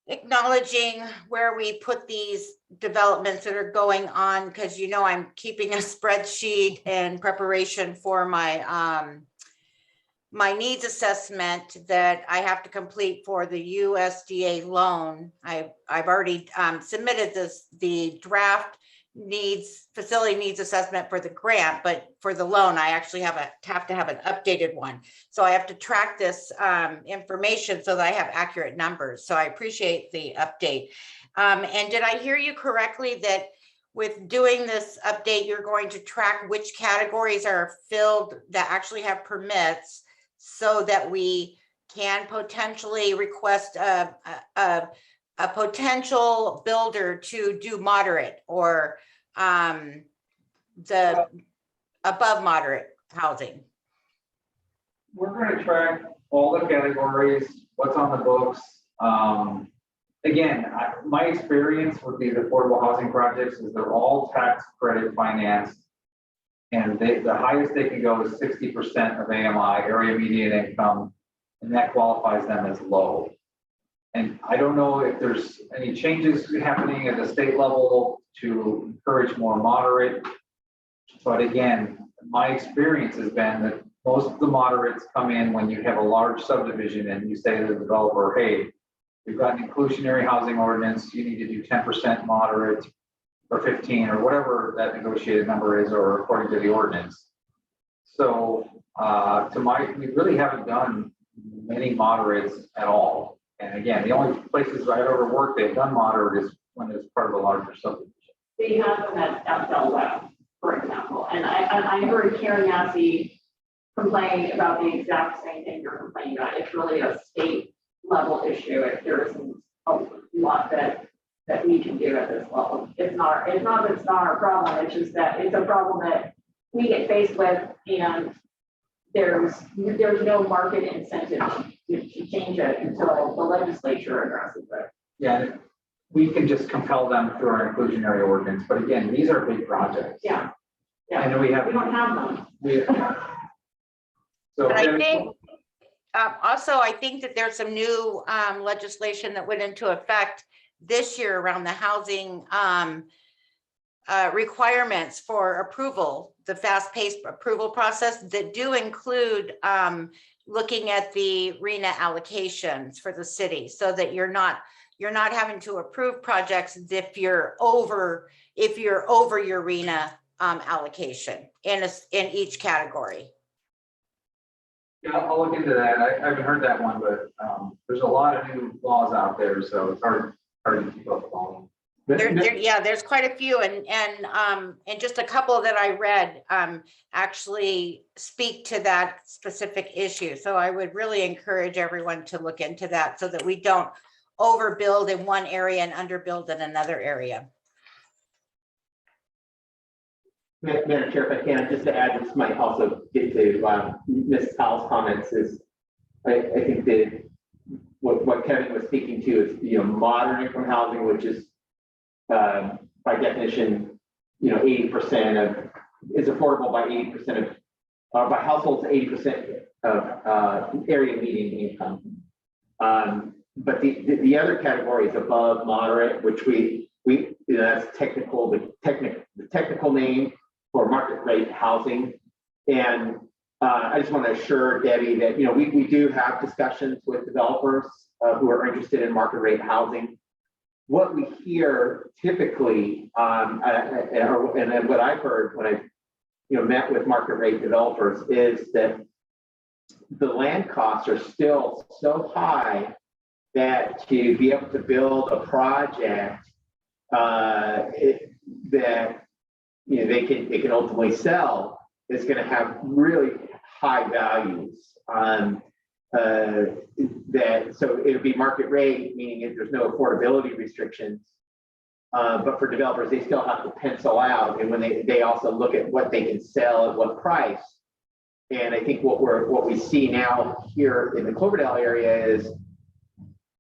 acknowledging where we put these developments that are going on, because you know I'm keeping a spreadsheet in preparation for my my needs assessment that I have to complete for the USDA loan. I've already submitted the draft facility needs assessment for the grant, but for the loan, I actually have to have an updated one. So I have to track this information so that I have accurate numbers. So I appreciate the update. And did I hear you correctly that with doing this update, you're going to track which categories are filled that actually have permits so that we can potentially request a potential builder to do moderate or the above moderate housing? We're going to track all the categories, what's on the books. Again, my experience with these affordable housing projects is they're all tax credit financed. And the highest they can go is 60% of AMI, area median income, and that qualifies them as low. And I don't know if there's any changes happening at the state level to encourage more moderate. But again, my experience has been that most of the moderates come in when you have a large subdivision and you say to the developer, hey, we've got an inclusionary housing ordinance, you need to do 10% moderate or 15 or whatever that negotiated number is, or according to the ordinance. So we really haven't done many moderates at all. And again, the only places I've ever worked they've done moderate is when it's part of a larger subdivision. They have them at Del Webb, for example, and I heard Karen Massey complain about the exact same thing you're complaining about. It's really a state level issue. If there isn't a lot that we can do at this level, it's not that it's not our problem. It's just that it's a problem that we get faced with, and there's no market incentive to change it until the legislature addresses it. Yeah, we can just compel them through our inclusionary ordinance. But again, these are big projects. Yeah. I know we don't have them. So But I think also, I think that there's some new legislation that went into effect this year around the housing requirements for approval, the fast-paced approval process that do include looking at the RENA allocations for the city, so that you're not having to approve projects if you're over your RENA allocation in each category. yeah, I'll look into that. I haven't heard that one, but there's a lot of new laws out there, so it's hard to keep up with all of them. There's quite a few, and just a couple that I read actually speak to that specific issue. So I would really encourage everyone to look into that so that we don't overbuild in one area and underbuild in another area. Madam Chair, if I can, just to add, this might also get to Ms. Powell's comments, is I think that what Kevin was speaking to is, modern income housing, which is by definition, 80% is affordable by 80% of by households, 80% of area median income. But the other category is above moderate, which that's the technical name for market rate housing. And I just want to assure Debbie that we do have discussions with developers who are interested in market rate housing. What we hear typically, and what I've heard when I've met with market rate developers, is that the land costs are still so high that to be able to build a project that they can ultimately sell is going to have really high values. So it would be market rate, meaning if there's no affordability restrictions. But for developers, they still have to pencil out, and when they also look at what they can sell at what price. And I think what we see now here in the Cloverdale area is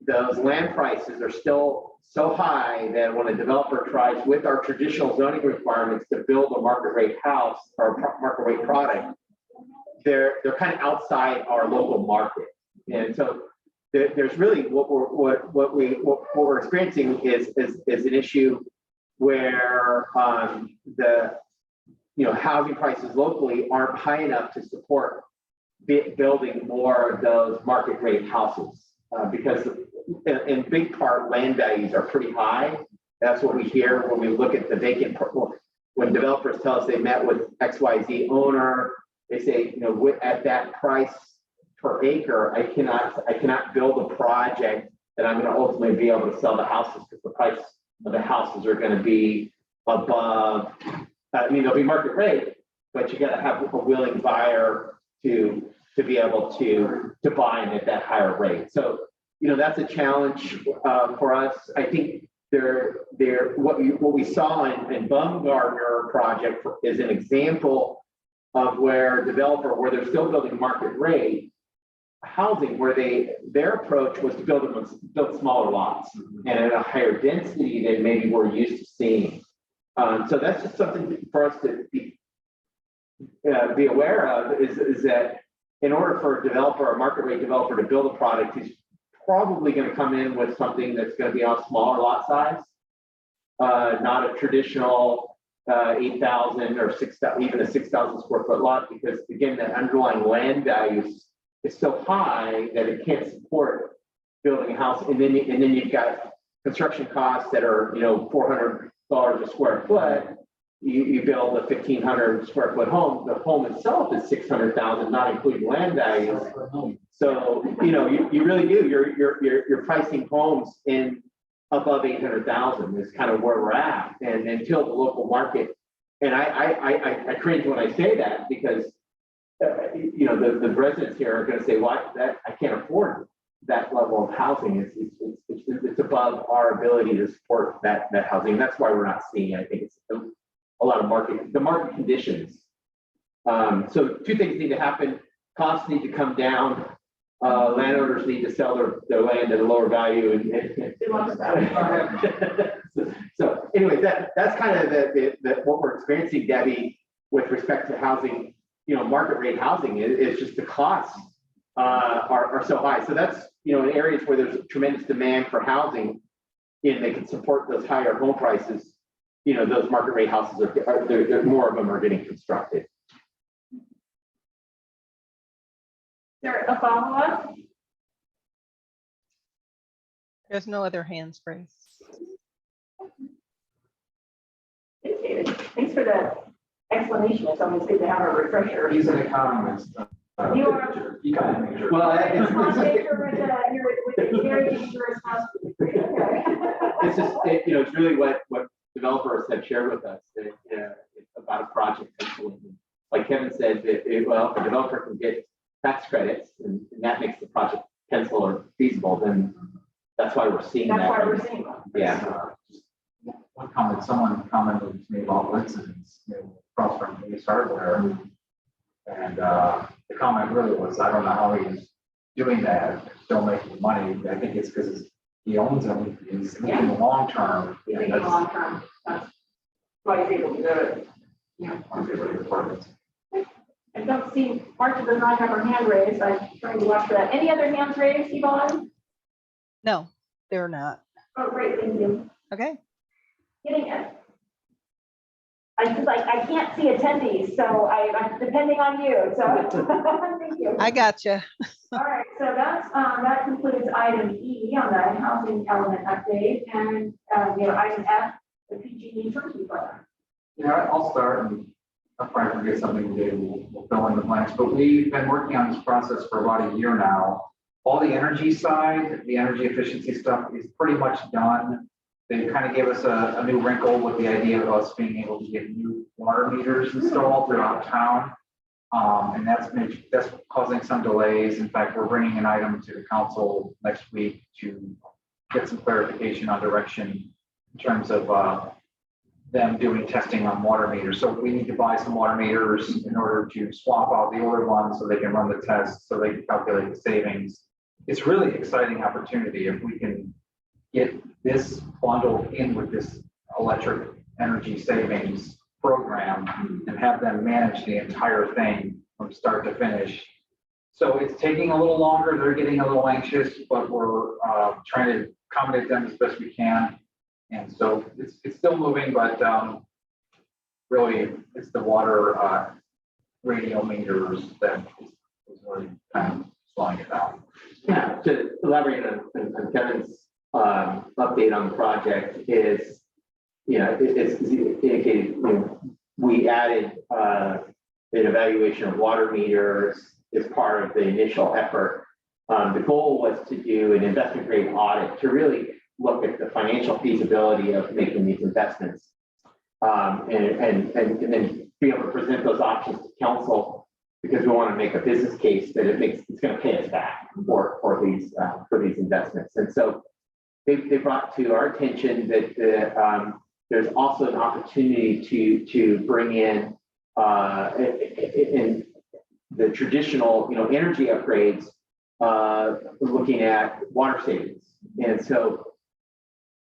those land prices are still so high that when a developer tries with our traditional zoning requirements to build a market rate house or market rate product, they're kind of outside our local market. And so there's really what we're experiencing is an issue where the housing prices locally aren't high enough to support building more of those market rate houses because in big part land values are pretty high. That's what we hear when we look at the vacant. When developers tell us they met with XYZ owner, they say, at that price per acre, I cannot build a project that I'm going to ultimately be able to sell the houses because the price of the houses are going to be above. I mean, they'll be market rate, but you got to have a willing buyer to be able to buy in at that higher rate. So, you know, that's a challenge for us. I think what we saw in Baumgartner project is an example of where they're still building market rate housing, where their approach was to build smaller lots and at a higher density than maybe we're used to seeing. So that's just something for us to be aware of is that in order for a market rate developer to build a product, he's probably going to come in with something that's going to be on a smaller lot size, not a traditional 8,000 or 6,000, even a 6,000 square foot lot, because again, the underlying land value is so high that it can't support building a house. And then you've got construction costs that are, you know, $400 a square foot. You build a 1,500 square foot home. The home itself is 600,000, not including land values. So, you know, you really do. You're pricing homes in above 800,000 is kind of where we're at. And until the local market, and I cringe when I say that, because you know, the residents here are going to say, "What? That I can't afford that level of housing. It's above our ability to support that housing." That's why we're not seeing it. I think it's a lot of market conditions. So two things need to happen: costs need to come down. Landowners need to sell their land at a lower value. So anyway, that's kind of what we're experiencing, Debbie, with respect to housing. You know, market rate housing is just the costs are so high. So that's, you know, in areas where there's tremendous demand for housing, and they can support those higher home prices. You know, those market rate houses more of them are getting constructed. Is there a follow-up? There's no other hands raised. Thanks, David. Thanks for the explanation. It's always good to have a refresher. He's an economist. You are. Econ major. Well, You're with a very dangerous house. it's just, you know, it's really what developers have shared with us that, about a project penciling. Like Kevin said, well, if a developer can get tax credits and that makes the project pencil or feasible, then that's why we're seeing that. That's why we're seeing that. Yeah. One comment, someone commented to me about incidents across from Ace Hardware. And the comment really was, I don't know how he's doing that, still making money. I think it's because he owns them, he's thinking long term. Thinking long term. That's why he's able to do it. Yeah. I don't see, Marcia does not have her hand raised. I'm trying to watch for that. Any other hands raised, Yvonne? No, they're not. Oh, great, thank you. Okay. Getting it. I can't see attendees, so I'm depending on you. So thank you. I gotcha. All right, so that concludes item E on the housing element update, and item F, the PG&E turnkey program. Yeah, I'll start, and I'll probably forget something today. We'll fill in the blanks, but we've been working on this process for about a year now. All the energy side, the energy efficiency stuff is pretty much done. They kind of gave us a new wrinkle with the idea of us being able to get new water meters installed throughout town. And that's causing some delays. In fact, we're bringing an item to the council next week to get some clarification on direction in terms of them doing testing on water meters. So we need to buy some water meters in order to swap out the older ones so they can run the tests, so they can calculate the savings. It's really exciting opportunity if we can get this bundled in with this electric energy savings program and have them manage the entire thing from start to finish. So it's taking a little longer. They're getting a little anxious, but we're trying to accommodate them as best we can. And so it's still moving, but really it's the water radio meters that is really kind of slowing it down. Yeah, to elaborate on Kevin's update on the project is, it's indicated, we added an evaluation of water meters as part of the initial effort. The goal was to do an investment grade audit to really look at the financial feasibility of making these investments. And then be able to present those options to council, because we want to make a business case that it's going to pay us back for these investments. And so they brought to our attention that there's also an opportunity to bring in the traditional energy upgrades, looking at water savings. And so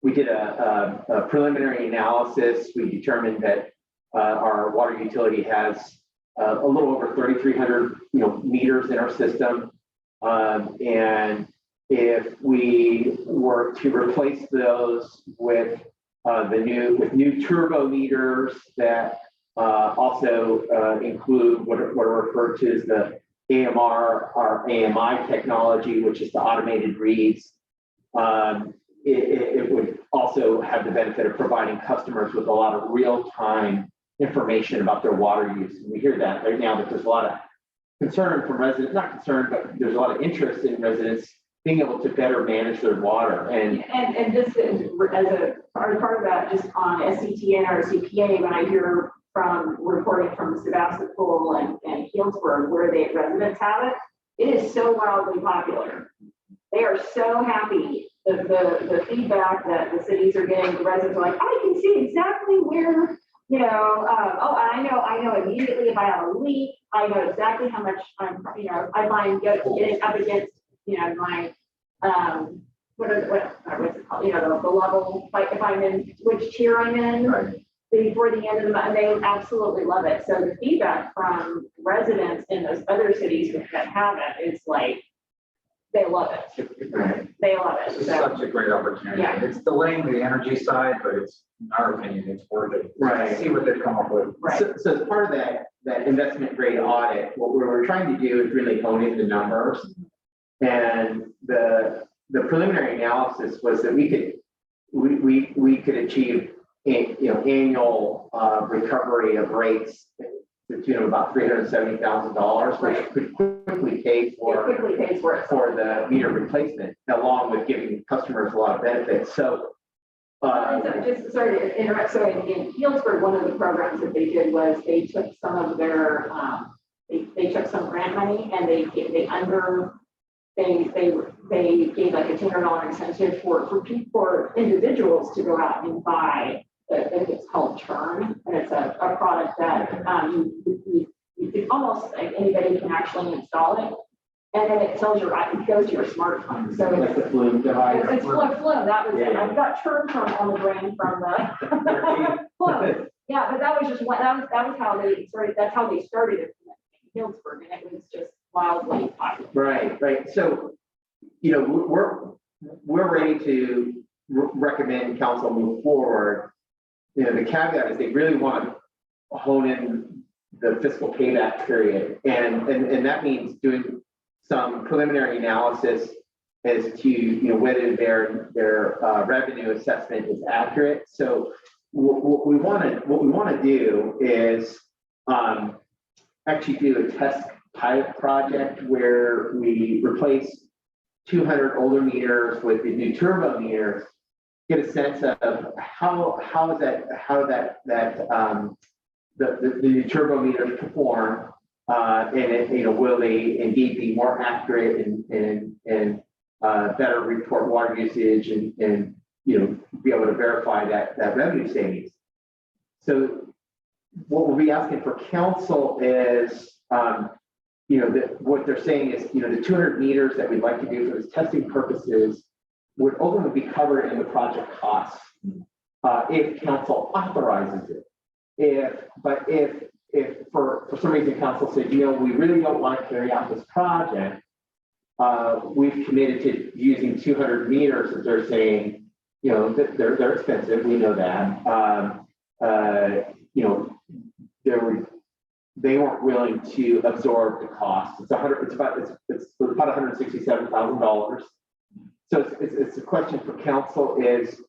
we did a preliminary analysis. We determined that our water utility has a little over 3,300 meters in our system, and if we were to replace those with new turbo meters that also include what are referred to as the AMR or AMI technology, which is the automated reads. It would also have the benefit of providing customers with a lot of real-time information about their water use. And we hear that right now, that there's a lot of concern from residents, not concern, but there's a lot of interest in residents being able to better manage their water. And just as a part of that, just on SCTN or CPA, when I hear from reporting from Sebastopol and Healdsburg, where the residents have it, it is so wildly popular. They are so happy. The feedback that the cities are getting, the residents are like, I can see exactly where, I know immediately if I have a leak, I know exactly how much I find getting up against, my, what's it called, the level, like if I'm in, which tier I'm in. right. Before the end of the month, they absolutely love it. So the feedback from residents in those other cities that have it is like, they love it. They love it. It's So, such a great opportunity. Yeah. It's delaying the energy side, but it's, in our opinion, it's worth it. Right. See what they've come up with. right. So as part of that investment grade audit, what we were trying to do is really hone in the numbers. And the preliminary analysis was that we could achieve annual recovery of rates to the tune of about $370,000, which could quickly pay It quickly pays for it. for the meter replacement, along with giving customers a lot of benefits. So Just sorry to interrupt. So in Healdsburg, one of the programs that they did was they took some of their, they took some grant money and they gave like a $200 incentive for individuals to go out and buy. It's called Turn, and it's a product that you can almost like anybody can actually install it, and then it tells it goes to your smartphone. So like the flume device. it's Flume. That was Yeah. I've got Turn on the brain from the Flume. Yeah, but that was just one. That was how they started. That's how they started it in Healdsburg, and it was just wildly popular. Right. So, we're ready to recommend council move forward. The caveat is they really want to hone in the fiscal payback period. And that means doing some preliminary analysis as to, whether their revenue assessment is accurate. So what we want to do is actually do a test pilot project where we replace 200 older meters with the new turbo meters, get a sense of how the new turbo meters perform, and will they indeed be more accurate and better report water usage and be able to verify that revenue savings. So what we'll be asking for council is what they're saying is the 200 meters that we'd like to do for this testing purposes would ultimately be covered in the project costs if council authorizes it. If for some reason council said, we really don't want to carry out this project, we've committed to using 200 meters, as they're saying, they're expensive. We know that. They weren't willing to absorb the cost. It's about $167,000. So it's a question for council is,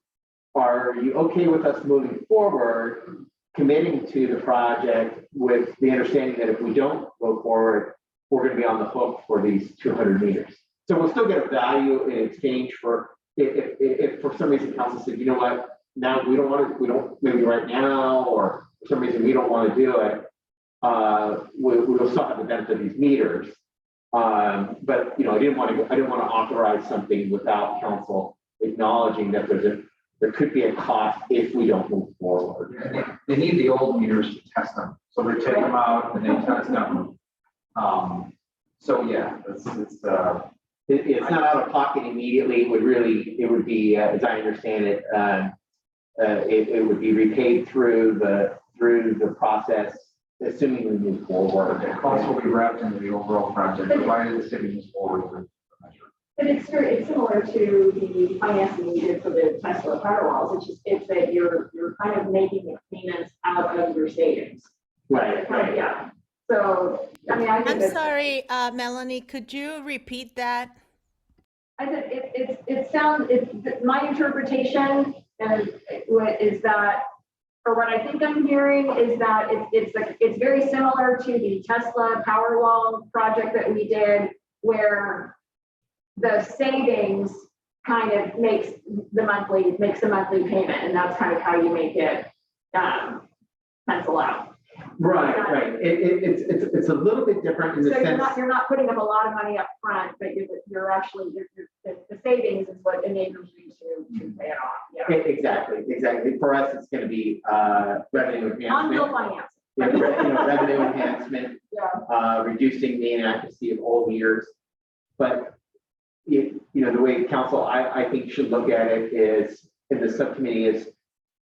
are you okay with us moving forward, committing to the project with the understanding that if we don't go forward, we're going to be on the hook for these 200 meters? So we'll still get a value in exchange for, if for some reason council said, you know what, now we don't, maybe right now, or for some reason we don't want to do it, we will still have the benefit of these meters. But, you know, I didn't want to authorize something without council acknowledging that there could be a cost if we don't move forward. They need the old meters to test them. So they take them out and they test them. So yeah, it's not out of pocket immediately. It would be, as I understand it, it would be repaid through the process, assuming we move forward. the cost will be wrapped into the overall project, provided the city moves forward with the measure. But it's similar to the financing we did for the Tesla Powerwalls. It's that you're kind of making the payments out of your savings. Right. Yeah. So, I mean, I think I'm that's- sorry, Melanie, could you repeat that? I said, my interpretation is that, or what I think I'm hearing is that it's very similar to the Tesla Powerwall project that we did, where the savings kind of makes the monthly payment, and that's kind of how you make it pencil out. Right. It's a little bit different in the So sense. you're not putting up a lot of money up front, but you're actually, the savings is what enables you to pay it off. Yeah. Exactly. For us, it's going to be revenue On-bill enhancement. financing. Revenue enhancement, Yeah. reducing the inaccuracy of old meters. But the way council, I think, should look at it is, in the subcommittee, is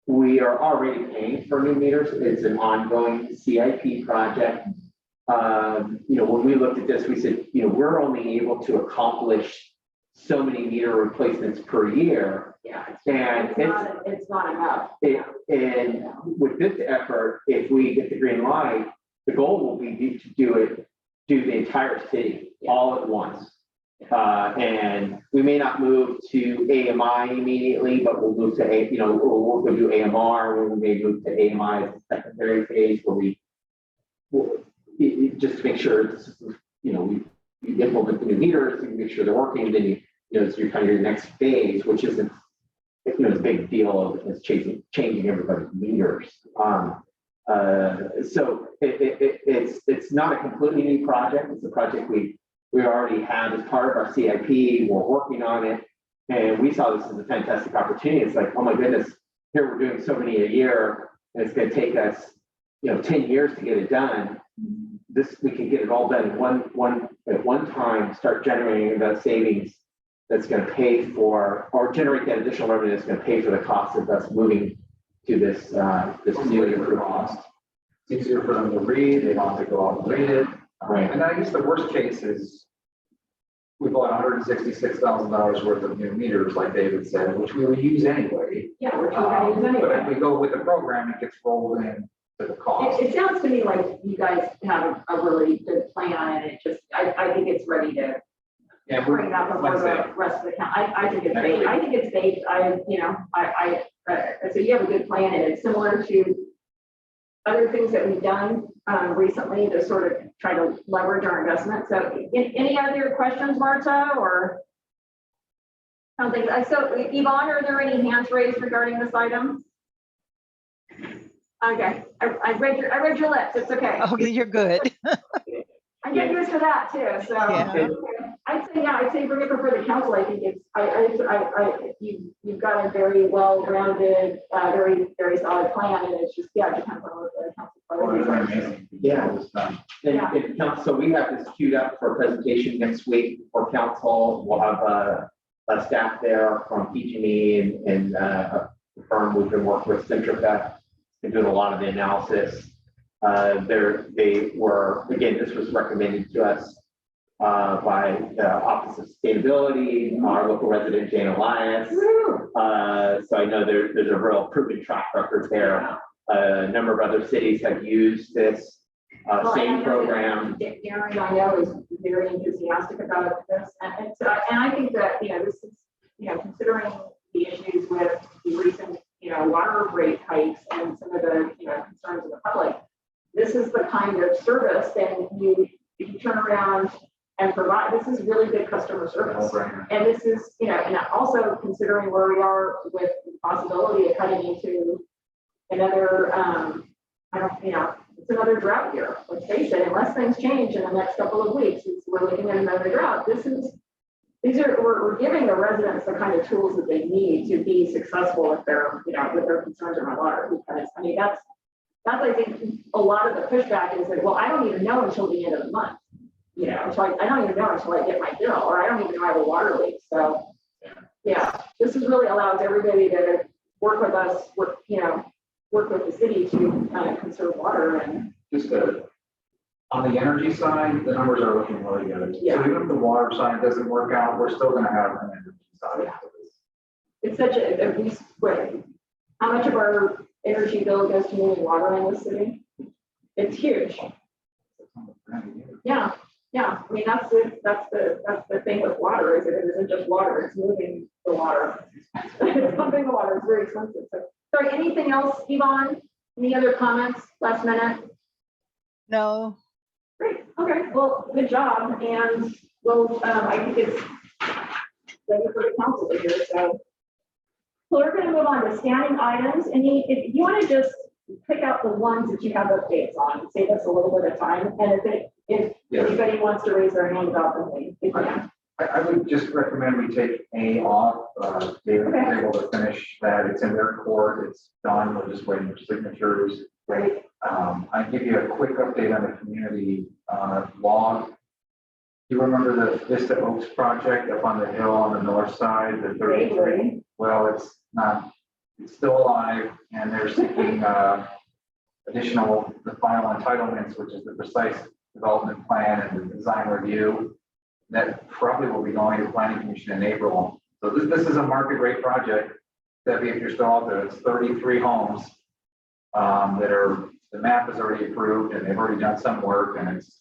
we are already paying for new meters. It's an ongoing CIP project. When we looked at this, we said, we're only able to accomplish so many meter replacements per year. Yeah. And It's not enough. and with this effort, if we get the green light, the goal will be to do the entire city all at once. And we may not move to AMI immediately, but we'll move to we'll do AMR, we may move to AMI as a secondary phase where just to make sure we implement the new meters and make sure they're working. Then it's your kind of your next phase, which isn't a big deal of changing everybody's meters. So it's not a completely new project. It's a project we already have as part of our CIP. We're working on it, and we saw this as a fantastic opportunity. It's like, oh my goodness, here we're doing so many a year, and it's going to take us 10 years to get it done. We can get it all done at one time, start generating the savings that's going to pay for, or generate that additional revenue that's going to pay for the cost of us moving to this new improved cost. It's easier for them to read, they don't have to go out and read it. Right. And I guess the worst case is we bought $166,000 worth of new meters, like David said, which we would use anyway. Yeah, we're trying to use But if anyway. we go with the program, it gets rolled in to the cost. It sounds to me like you guys have a really good plan, and I think it's ready to bring that before the rest of the count. I think it's baked. I think it's baked. So you have a good plan, and it's similar to other things that we've done recently to sort of try to leverage our investment. So any other questions, Marta, or something? So Yvonne, are there any hands raised regarding this item? Okay, I read your lips. It's okay. Oh, you're good. I get used to that too. So Yeah. I'd say bring it before the council. I think you've got a very well-rounded, very solid plan, and it's just it depends on what the council. Yeah. And so we have this queued up for a presentation next week for council. We'll have a staff there from PG&E and a firm we've been working with, Centrica, and doing a lot of the analysis. They were, again, this was recommended to us by the Office of Sustainability, our local resident, Jane Elias. So I know there's a real proven track record there. A number of other cities have used this same program. Darren, I know, is very enthusiastic about this. And I think that, this is, considering the issues with the recent, water rate hikes and some of the, concerns of the public, this is the kind of service that if you turn around and provide, this is really good customer service. No-brainer. And this is, you know, and also considering where we are with the possibility of cutting into another, I don't, you know, it's another drought year. Let's face it, unless things change in the next couple of weeks, we're looking at another drought. We're giving the residents the kind of tools that they need to be successful with their, you know, with their concerns around water. Because I mean, that's I think a lot of the pushback is that, well, I don't even know until the end of the month. You know, so I don't even know until I get my bill, or I don't even know I have a water leak. So yeah, this is really allows everybody to work with us, work with the city to conserve water. And Just on the energy side, the numbers are looking really good. Yeah. So even if the water side doesn't work out, we're still gonna have an energy side. Yeah. It's such how much of our energy bill goes to moving water in the city? It's huge. Yeah. I mean, that's the thing with water, is that it isn't just water, it's moving the water. It's pumping the water, it's very expensive. So, sorry, anything else, Yvonne? Any other comments last minute? No, Great, okay, well, good job, and well, I think it's ready for the council to hear, so. We're gonna move on to standing items, and if you wanna just pick out the ones that you have updates on, save us a little bit of time, and if Yes. anybody wants to raise their hand about them, they can. I would just recommend we take A off, David was Okay. able to finish that, it's in their court, it's done, we're just waiting for signatures. Great, I'll give you a quick update on the community, log. You remember the Vista Oaks project up on the hill on the north side, the 33? great. Well, it's not, it's still alive, and they're seeking, the final entitlements, which is the precise development plan and the design review. That probably will be going to planning commission in April. So this is a market rate project. Debbie, if you're still out there, it's 33 homes the map is already approved, and they've already done some work, and it's.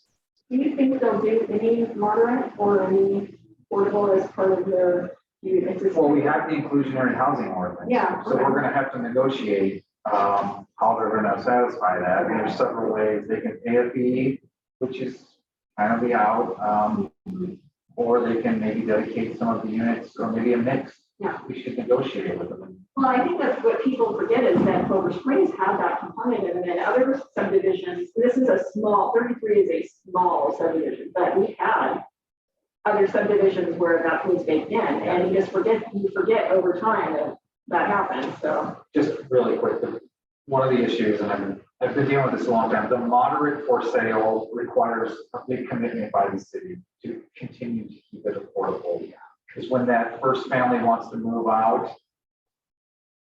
Do you think they'll do any moderate or any affordable as part of their? Well, we have the inclusionary housing ordinance. Yeah. So we're gonna have to negotiate, how they're gonna satisfy that. And there's several ways. They can pay a fee, which is kind of the out, or they can maybe dedicate some of the units, or maybe a mix. Yeah. We should negotiate with them. Well, I think that's what people forget, is that Clover Springs have that component, and then other subdivisions, this is a small, 33 is a small subdivision, but we had other subdivisions where that was baked in, and you forget over time that happens, so. Just really quick, one of the issues, and I've been dealing with this a long time, the moderate for sale requires a big commitment by the city to continue to keep it affordable. Because when that first family wants to move out,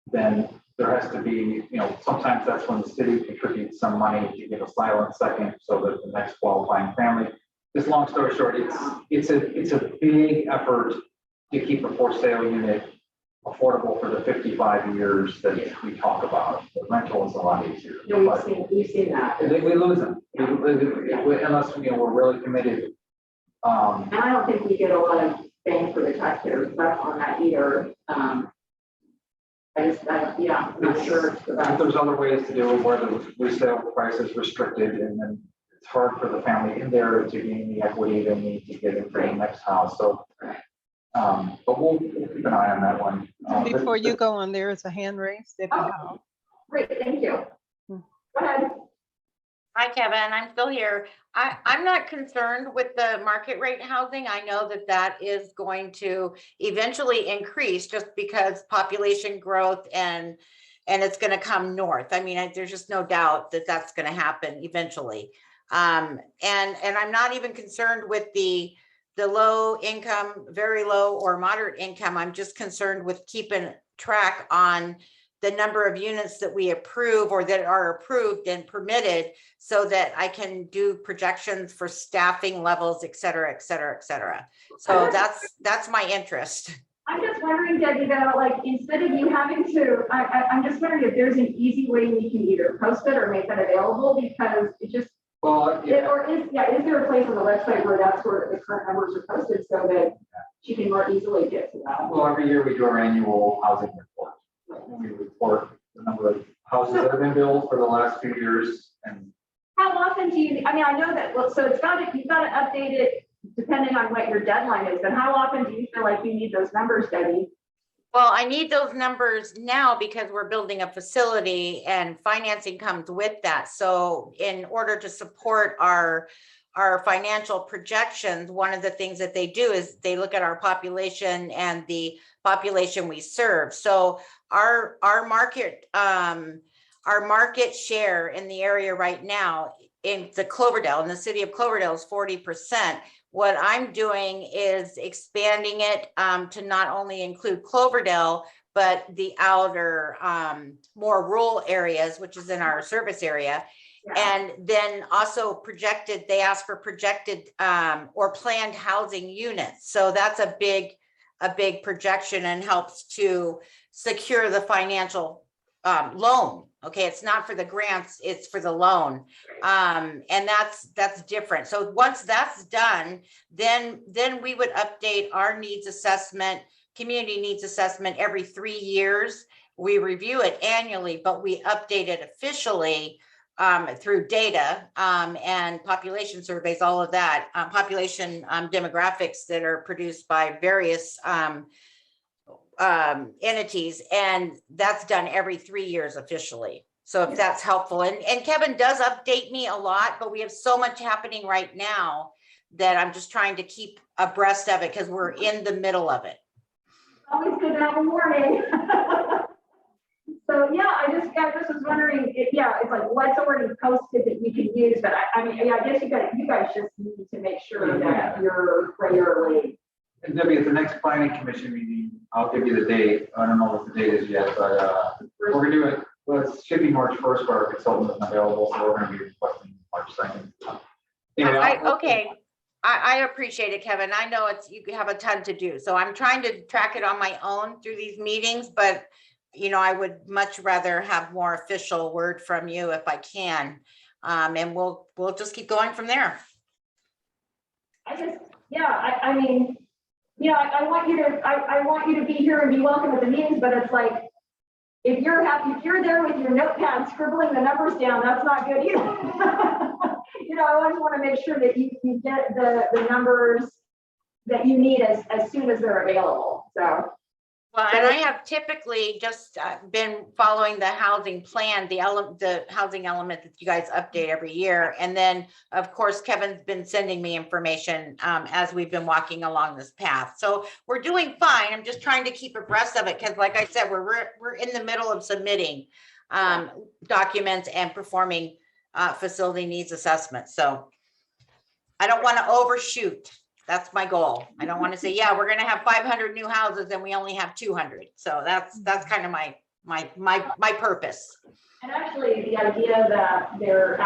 then there has to be, sometimes that's when the city contributes some money to give a silent second so that the next qualifying family. Just long story short, it's a big effort to keep a for sale unit affordable for the 55 years that we talk about. The rental is a lot easier. No, we've seen that. We lose them unless we're really committed. And I don't think we get a lot of bang for the taxpayers left on that either. I'm not sure. There's other ways to do it where the resale price is restricted, and then it's hard for the family in there to gain the equity they need to get into the next house. So, but we'll keep an eye on that one. before you go on, there is a hand raised. Great, thank you. Go ahead. Hi, Kevin. I'm still here. I'm not concerned with the market rate housing. I know that is going to eventually increase just because population growth and it's going to come north. I mean, there's just no doubt that that's going to happen eventually. And I'm not even concerned with the low income, very low or moderate income. I'm just concerned with keeping track on the number of units that we approve or that are approved and permitted, so that I can do projections for staffing levels, et cetera, et cetera, et cetera. So that's my interest. I'm just wondering, Debbie, though, like, instead of you having to, I'm just wondering if there's an easy way we can either post it or make that available, because it just, Well, yeah. is there a place on the website where that's where the current numbers are posted so that she can more easily get to that? Well, every year we do our annual housing report. We report the number of houses that have been built for the last few years. And How often do you, I mean, I know that, well, so you've got to update it depending on what your deadline is, but how often do you feel like you need those numbers, Debbie? Well, I need those numbers now because we're building a facility and financing comes with that. So in order to support our financial projections, one of the things that they do is they look at our population and the population we serve. So our market share in the area right now in the Cloverdale, in the city of Cloverdale, is 40%. What I'm doing is expanding it to not only include Cloverdale, but the outer more rural areas, which is in our service area. And then also they ask for projected or planned housing units. So that's a big projection and helps to secure the financial loan. Okay, it's not for the grants, it's for the loan. And that's different. So once that's done, then we would update our needs assessment, community needs assessment every 3 years. We review it annually, but we update it officially through data and population surveys, all of that, population demographics that are produced by various entities, and that's done every 3 years officially. So if that's helpful, and Kevin does update me a lot, but we have so much happening right now that I'm just trying to keep abreast of it because we're in the middle of it. Always good to have a warning. So yeah, I just was wondering, it's like what's already posted that you can use, but I mean, I guess you guys just need to make sure that you're regularly. And Debbie, at the next planning commission meeting, I'll give you the date. I don't know what the date is yet, but we're gonna do it. Well, it should be March 1st, but our consultant isn't available, so we're gonna be requesting March 2nd. Anyway, I appreciate it, Kevin. I know you have a ton to do, so I'm trying to track it on my own through these meetings, but you know, I would much rather have more official word from you if I can. And we'll just keep going from there. I want you to be here and be welcome at the meetings, but it's like, if you're there with your notepad scribbling the numbers down, that's not good either. I always want to make sure that you get the numbers that you need as soon as they're available, so. Well, and I have typically just been following the housing plan, the housing element that you guys update every year. And then, of course, Kevin's been sending me information as we've been walking along this path. So we're doing fine. I'm just trying to keep abreast of it because, like I said, we're in the middle of submitting documents and performing facility needs assessments. So I don't want to overshoot. That's my goal. I don't want to say, yeah, we're going to have 500 new houses and we only have 200. So that's kind of my purpose. And actually, the idea that they're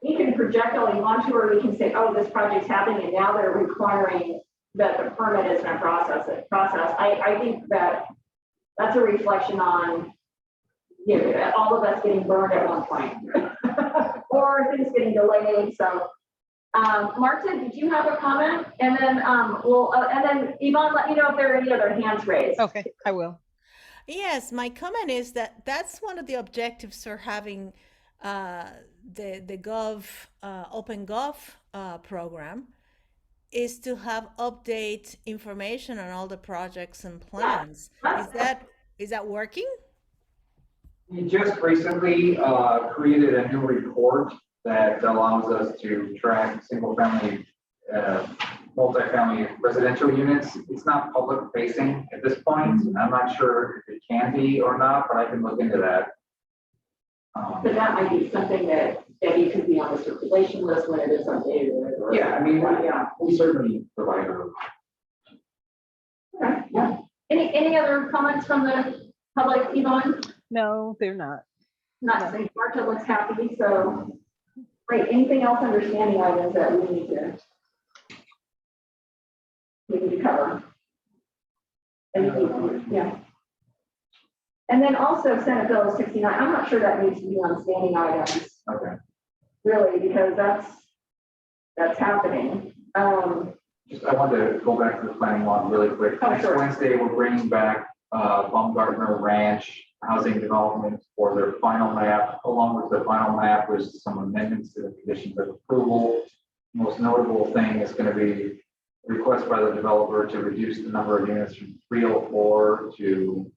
we can project all we want to, or we can say, oh, this project's happening, and now they're requiring that the permit is going to process. I think that's a reflection on all of us getting burned at one point, or things getting delayed. So. Marta, did you have a comment? And then and then Yvonne, let me know if there are any other hands raised. Okay, I will. Yes, my comment is that's one of the objectives for having the Open Gov program is to have update information on all the projects and plans. Is that working? we just recently created a new report that allows us to track single-family, multifamily residential units. It's not public facing at this point. I'm not sure if it can be or not, but I can look into that. So that might be something that you could be on the circulation list when it is updated. Or, yeah, I mean, we certainly provide her. Okay, yeah. Any other comments from the public, Yvonne? No, they're not. Not saying Marta looks happy, so. Great. Anything else understanding items that we need to cover? Yeah. And then also Senate Bill 69. I'm not sure that needs to be on standing items. Okay. Really, because that's happening. Just I wanted to go back to the planning law really quick. Oh, Next sure. Wednesday, we're bringing back Baumgartner Ranch housing development for their final map. Along with the final map, there's some amendments to the conditions of approval. most notable thing is going to be request by the developer to reduce the number of units from 304 to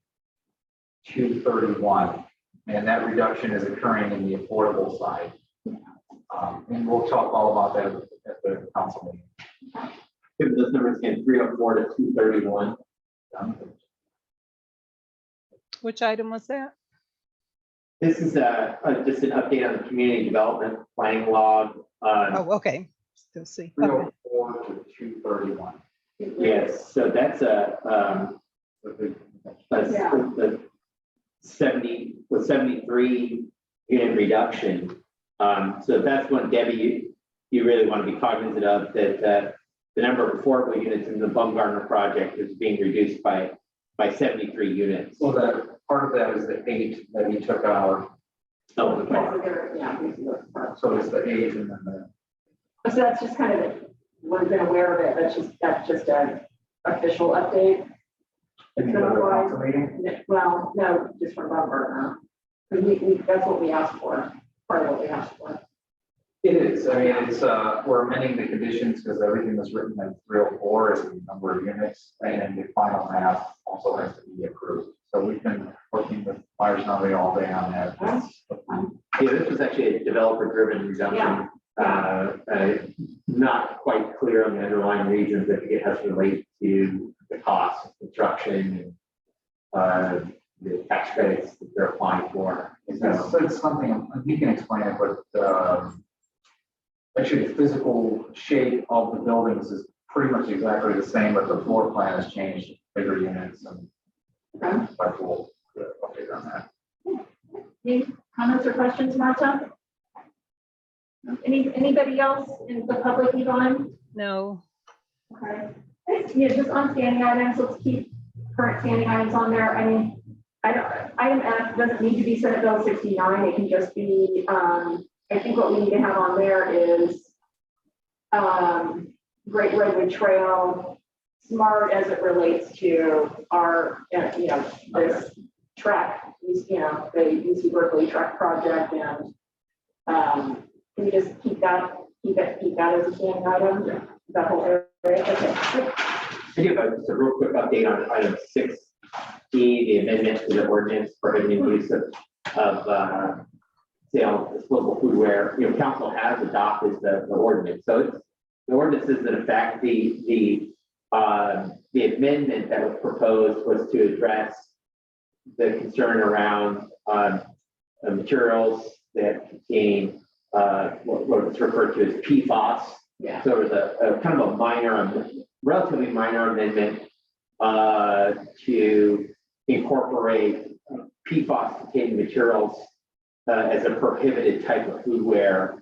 231. And that reduction is occurring in the affordable side. And we'll talk all about that at the council meeting. Give those numbers again, 304 to 231. Which item was that? This is just an update on the community development planning log. Oh, okay. Still see. Okay. 304 to 231. Yes, so that's a 73 unit reduction. So that's one, Debbie, you really want to be cognizant of, that the number of affordable units in the Baumgartner project is being reduced by 73 units. Well, that part of that is the 8 that he took out. Oh, Yeah. So it's the 8 and then the. So that's just kind of, we've been aware of it, that's just an official update. Any other council meeting? Well, no, just from Baumgartner. That's what we asked for, part of what we asked for. It is. I mean, it's, we're amending the conditions because everything was written at 304 is the number of units, and the final math also has to be approved. So we've been working with Myers Nunley all day on that. yeah, this was actually a developer-driven reduction. Not quite clear on the underlying reasons. I think it has to relate to the cost of construction and the tax credits that they're applying for. So it's something, he can explain it, but actually the physical shape of the buildings is pretty much exactly the same, but the floor plan has changed, bigger units and we'll update on that. Any comments or questions, Marta? Anybody else in the public, Yvonne? No. Okay. Yeah, just on standing items, let's keep current standing items on there. I mean, item F doesn't need to be Senate Bill 69. It can just be, I think what we need to have on there is Great Redwood Trail, smart as it relates to our, this track, the UC Berkeley track project, and can we just keep that as a standing item? That whole area. Okay. I do have just a real quick update on item 6E, the amendment to the ordinance prohibiting use of sale of disposable foodware. Council has adopted the ordinance, so it's, the ordinance is in effect. The amendment that was proposed was to address the concern around materials that contain what is referred to as PFAS. Yeah. So it was a kind of a relatively minor amendment to incorporate PFAS-containing materials as a prohibited type of foodware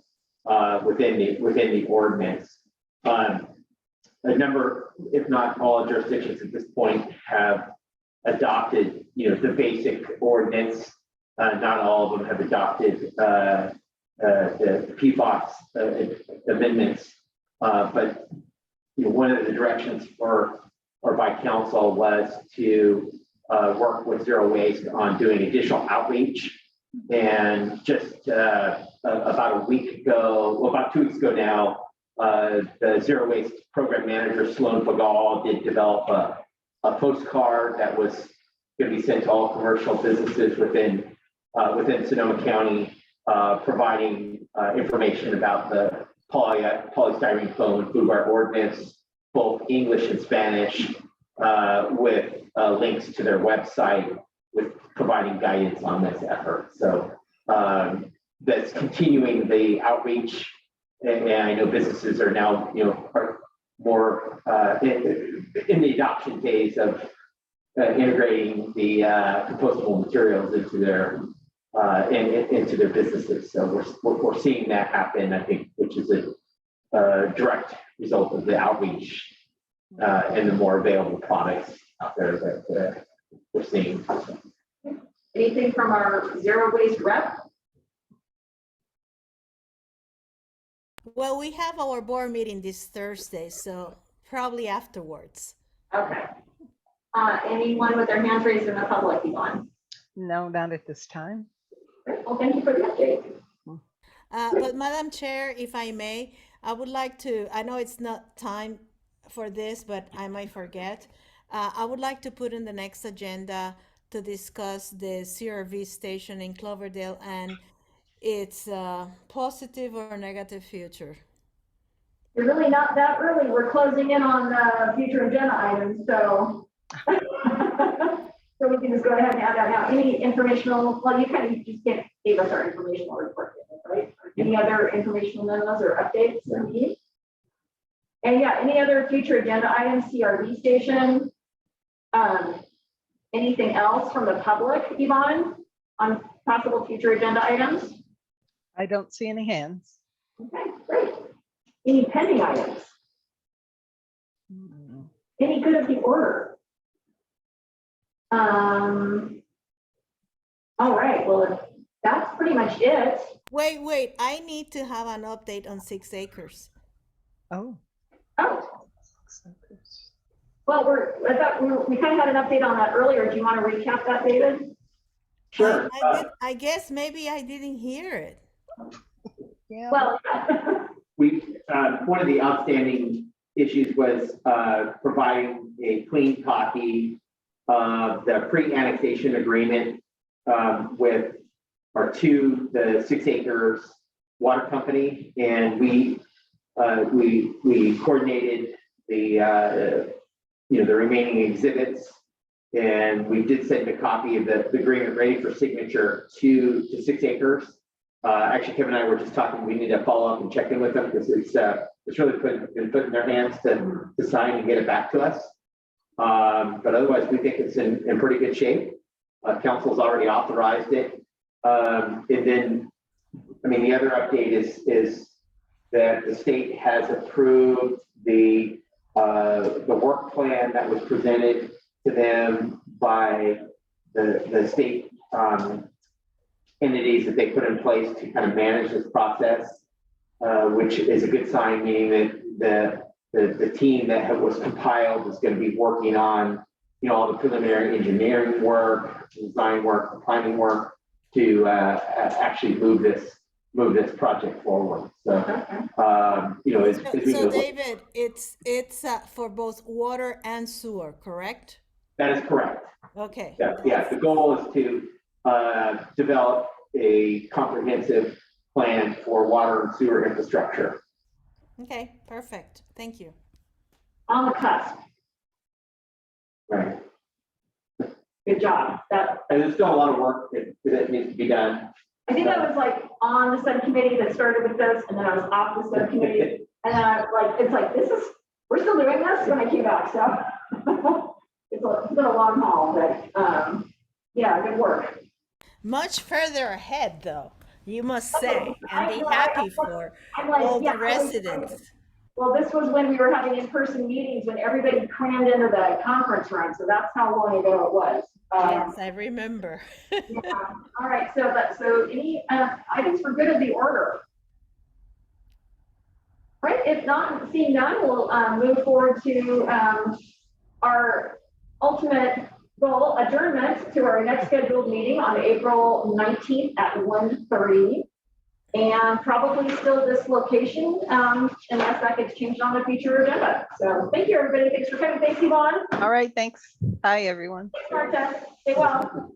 within the ordinance. A number, if not all jurisdictions at this point, have adopted, the basic ordinance. Not all of them have adopted the PFAS amendments. But one of the directions by council was to work with Zero Waste on doing additional outreach. And just about a week ago, well, about 2 weeks ago now, the Zero Waste program manager, Sloan Pagal, did develop a postcard that was going to be sent to all commercial businesses within Sonoma County, providing information about the polystyrene foam foodware ordinance, both English and Spanish, with links to their website, with providing guidance on this effort. So that's continuing the outreach, and I know businesses are now, are more in the adoption phase of integrating the compostable materials into their businesses. So we're seeing that happen, I think, which is a direct result of the outreach and the more available products out there that we're seeing. Anything from our Zero Waste rep? Well, we have our board meeting this Thursday, so probably afterwards. Okay. Anyone with their hands raised in the public, Yvonne? No, not at this time. Great. Well, thank you for the update. But Madam Chair, if I may, I would like to, I know it's not time for this, but I might forget. I would like to put in the next agenda to discuss the CRV station in Cloverdale and its positive or negative future. You're really not that early. We're closing in on future agenda items, so. So we can just go ahead and add that now. Any informational, well, you kind of just gave us our informational report, right? Any other informational memos or updates that we need? And yeah, any other future agenda items, CRV station? Anything else from the public, Yvonne, on possible future agenda items? I don't see any hands. Okay, great. Any pending items? Mm. Any good of the order? All right, well, if that's pretty much it. Wait, I need to have an update on 6 acres. Oh. Oh, well, I thought we kind of had an update on that earlier. Do you want to recap that, David? Sure. I guess maybe I didn't hear it. Yeah. Well, One of the outstanding issues was providing a clean copy of the pre-annexation agreement with the 6 acres water company, and we coordinated the the remaining exhibits, and we did send a copy of the agreement ready for signature to 6 acres. Actually, Kevin and I were just talking. We need to follow up and check in with them because it's really been put in their hands to sign and get it back to us. But otherwise, we think it's in pretty good shape. Council's already authorized it. And then, I mean, the other update is that the state has approved the work plan that was presented to them by the state entities that they put in place to kind of manage this process, which is a good sign, meaning that the team that was compiled is going to be working on all the preliminary engineering work, design work, planning work to actually move this project forward. So So David, it's for both water and sewer, correct? that is correct. Okay. Yeah, the goal is to develop a comprehensive plan for water and sewer infrastructure. Okay, perfect. Thank you. on the cusp. Right. Good job. And there's still a lot of work that needs to be done. I think I was like on the subcommittee that started with this, and then I was off the subcommittee, and then we're still doing this when I came back, so it's been a long haul, but yeah, good work. Much further ahead, though, you must say, and be happy for all the residents. Well, this was when we were having in-person meetings when everybody crammed into the conference room, so that's how long ago it was. Yes, I remember. Yeah. All right, so any items for good of the order? All right, if not, seeing none, we'll move forward to our ultimate goal, adjournment to our next scheduled meeting on April 19th at 1:30. And probably still this location, unless that gets changed on the future agenda. So thank you, everybody. Thanks for coming. Thanks, Yvonne. All right, thanks. Bye, everyone. Thanks, Marta. Stay well.